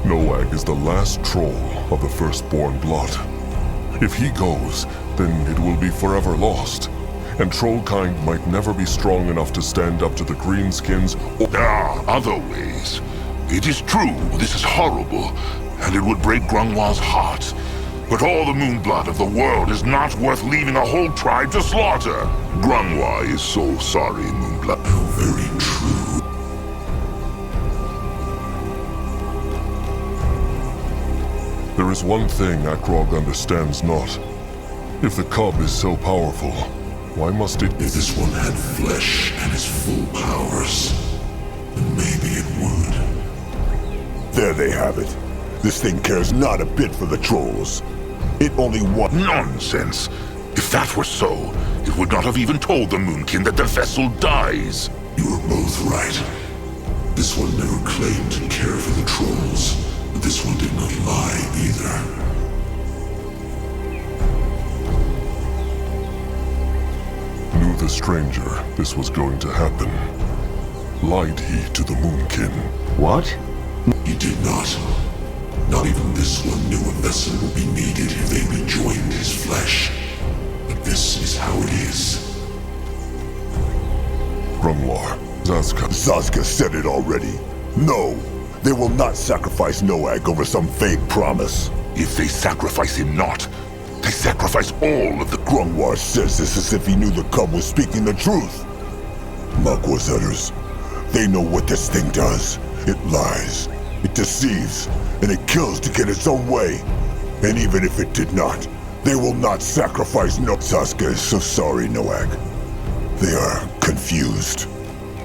Noag is the last troll of the firstborn blood. If he goes, then it will be forever lost. And trollkind might never be strong enough to stand up to the greenskins or... There are other ways. It is true, this is horrible, and it would break Grungwa's heart. But all the moonblood of the world is not worth leaving a whole tribe to slaughter. Grungwa is so sorry, Moonblood. Very true. There is one thing Akrog understands not. If the cub is so powerful, why must it... If this one had flesh and his full powers, then maybe it would. There they have it. This thing cares not a bit for the trolls. It only wants... Nonsense! If that were so, it would not have even told the Moonkin that the vessel dies. You are both right. This one never claimed to care for the trolls, but this one did not lie either. Knew the stranger this was going to happen. Lied he to the Moonkin? What? He did not. Not even this one knew a vessel would be needed if they rejoined his flesh. But this is how it is. Grungwar, Zaska. Zaska said it already. No, they will not sacrifice Noag over some vague promise. If they sacrifice him not, they sacrifice all of the... Grungwar says this as if he knew the cub was speaking the truth. Makwa's utters. They know what this thing does. It lies. It deceives, and it kills to get its own way. And even if it did not, they will not sacrifice Zaska is so sorry, Noag. They are confused.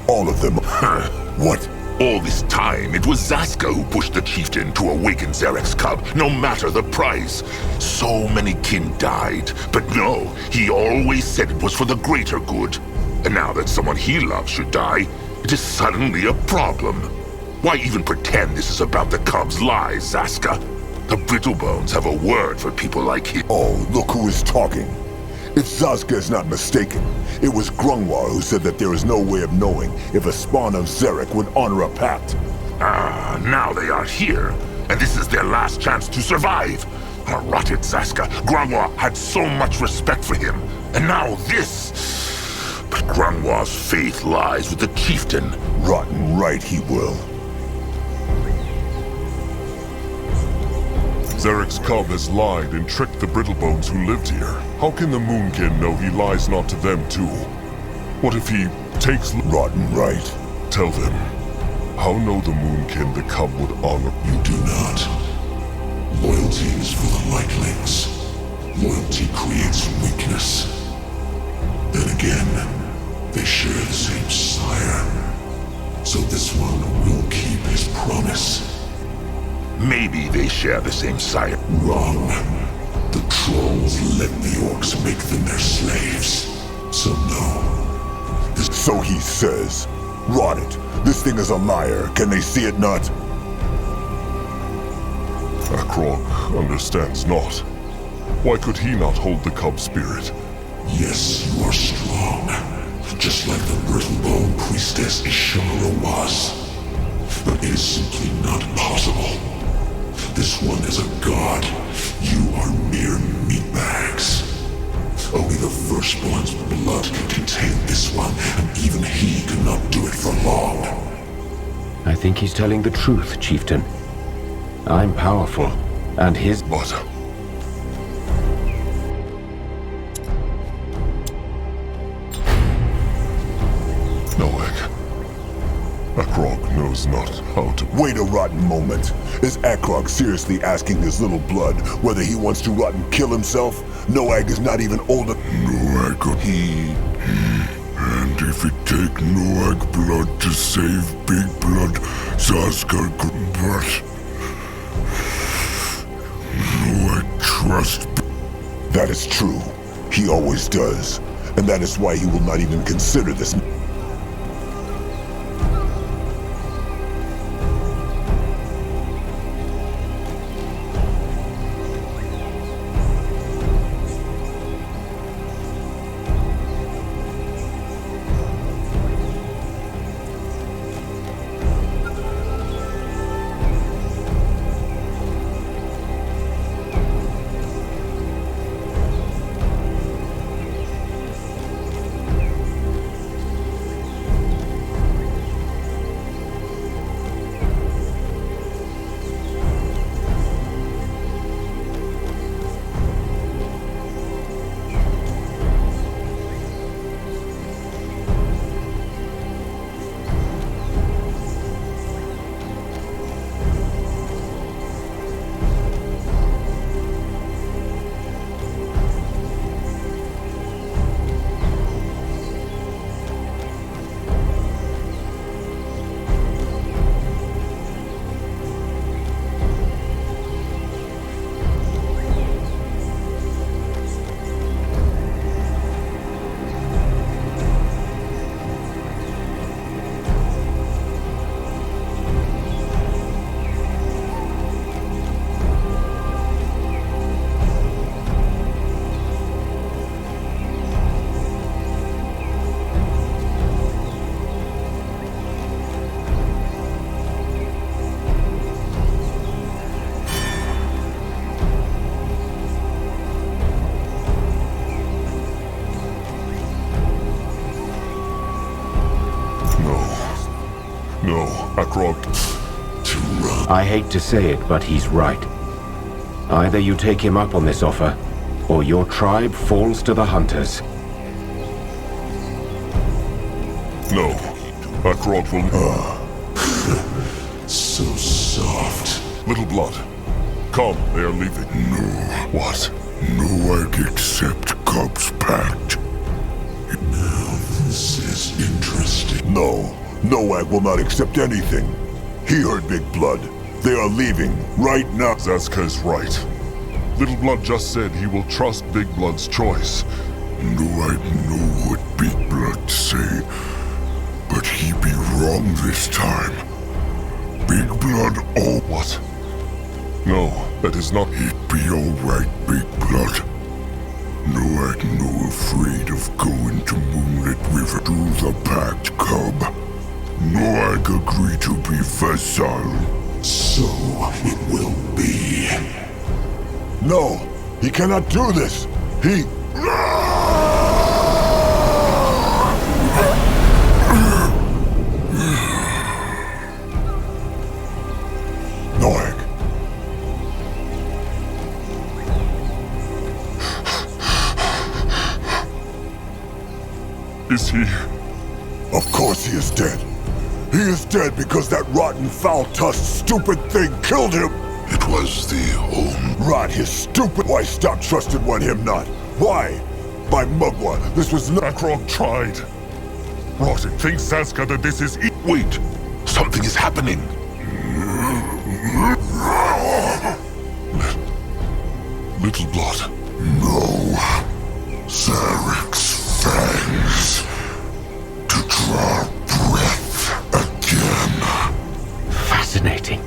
All of them. What? All this time, it was Zaska who pushed the chieftain to awaken Zarek's cub, no matter the price. So many kin died, but no, he always said it was for the greater good. And now that someone he loves should die, it is suddenly a problem. Why even pretend this is about the cub's lies, Zaska? The Brittlebones have a word for people like him. Oh, look who is talking. If Zaska is not mistaken, it was Grungwar who said that there is no way of knowing if a spawn of Zarek would honor a pact. Ah, now they are here, and this is their last chance to survive. Rotted Zaska. Grungwar had so much respect for him, and now this. But Grungwar's faith lies with the chieftain. Rotten right he will. Zarek's cub has lied and tricked the Brittlebones who lived here. How can the Moonkin know he lies not to them too? What if he takes... Rotten right. Tell them. How know the Moonkin the cub would honor... You do not. Loyalty is for the lightlings. Loyalty creates weakness. Then again, they share the same sire. So this one will keep his promise. Maybe they share the same sire. Wrong. The trolls let the orcs make them their slaves. So no. So he says. Rot it. This thing is a liar. Can they see it not? Akrog understands not. Why could he not hold the cub spirit? Yes, you are strong. Just like the Brittlebone priestess Ishara was. But it is simply not possible. This one is a god. You are mere meatbags. Only the Firstborn's blood can contain this one, and even he cannot do it for long. I think he's telling the truth, Chieftain. I'm powerful, and his... But... Noag. Akrog knows not how to... Wait a rotten moment. Is Akrog seriously asking his little blood whether he wants to rot and kill himself? Noag is not even old enough. Noag, and if it take Noag blood to save Big Blood, Zaskar could but... Noag trust... That is true. He always does. And that is why he will not even consider this. No, Akrog. I hate to say it, but he's right. Either you take him up on this offer, or your tribe falls to the hunters. No, Akrog will... So soft. Little blood. Come, they are leaving. No. What? Noag accept Cub's pact. Now this is interesting. No, Noag will not accept anything. He heard Big Blood. They are leaving right now. Zaska is right. Little Blood just said he will trust Big Blood's choice. Noag know what Big Blood say, but he be wrong this time. Big Blood all... What? No, that is not... It be alright, Big Blood. Noag no afraid of going to Moonlit River to the pact, Cub. Noag agree to be vassal. So it will be. No, he cannot do this. He... Noag. Is he... Of course he is dead. He is dead because that rotten, foul-tusked, stupid thing killed him! It was the own... Rot his stupid... Why stop trusted one him not? Why? By Mugwa, this was not... Akrog tried. Rotten thinks Zaska that this is... Wait! Something is happening! Little Blood. No. Zarek's fangs. To draw breath again. Fascinating.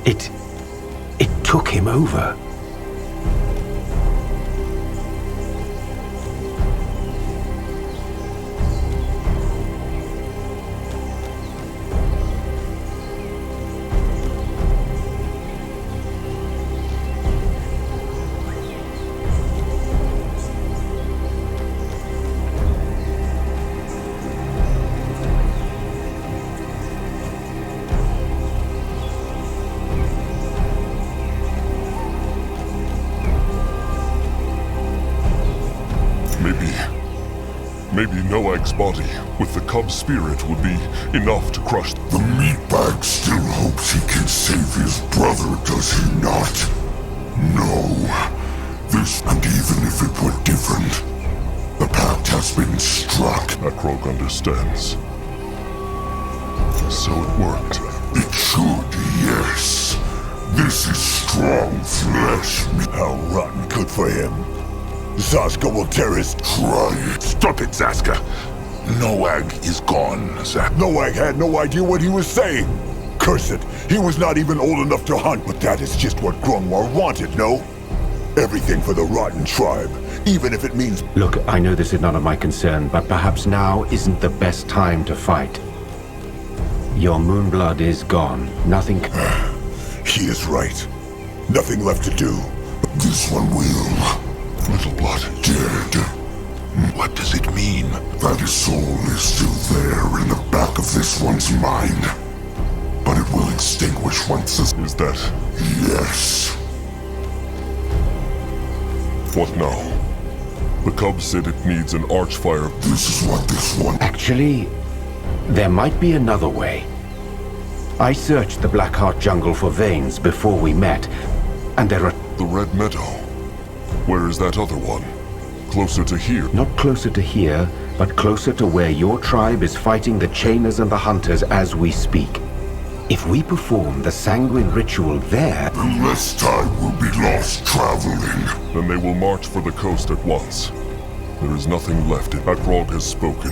It took him over. Maybe Noag's body, with the cub's spirit, would be enough to crush... The meatbag still hopes he can save his brother, does he not? No. This, and even if it were different, the pact has been struck. Akrog understands. So it worked. It should, yes. This is strong flesh. How rotten good for him. Zaska will tear his... Try it. Stop it, Zaska. Noag is gone, Zack. Noag had no idea what he was saying. Curse it, he was not even old enough to hunt, but that is just what Grungwar wanted, no? Everything for the rotten tribe, even if it means... Look, I know this is none of my concern, but perhaps now isn't the best time to fight. Your moonblood is gone. Nothing... He is right. Nothing left to do. This one will. Little blood dead. What does it mean? That his soul is still there in the back of this one's mind. But it will extinguish once this... Is that... Yes. What now? The cub said it needs an archfire. This is what this one... Actually, there might be another way. I searched the Blackheart jungle for veins before we met, and there are... The Red Meadow. Where is that other one? Closer to here? Not closer to here, but closer to where your tribe is fighting the Chainers and the Hunters as we speak. If we perform the sanguine ritual there... Then less time will be lost traveling. Then they will march for the coast at once. There is nothing left. Akrog has spoken.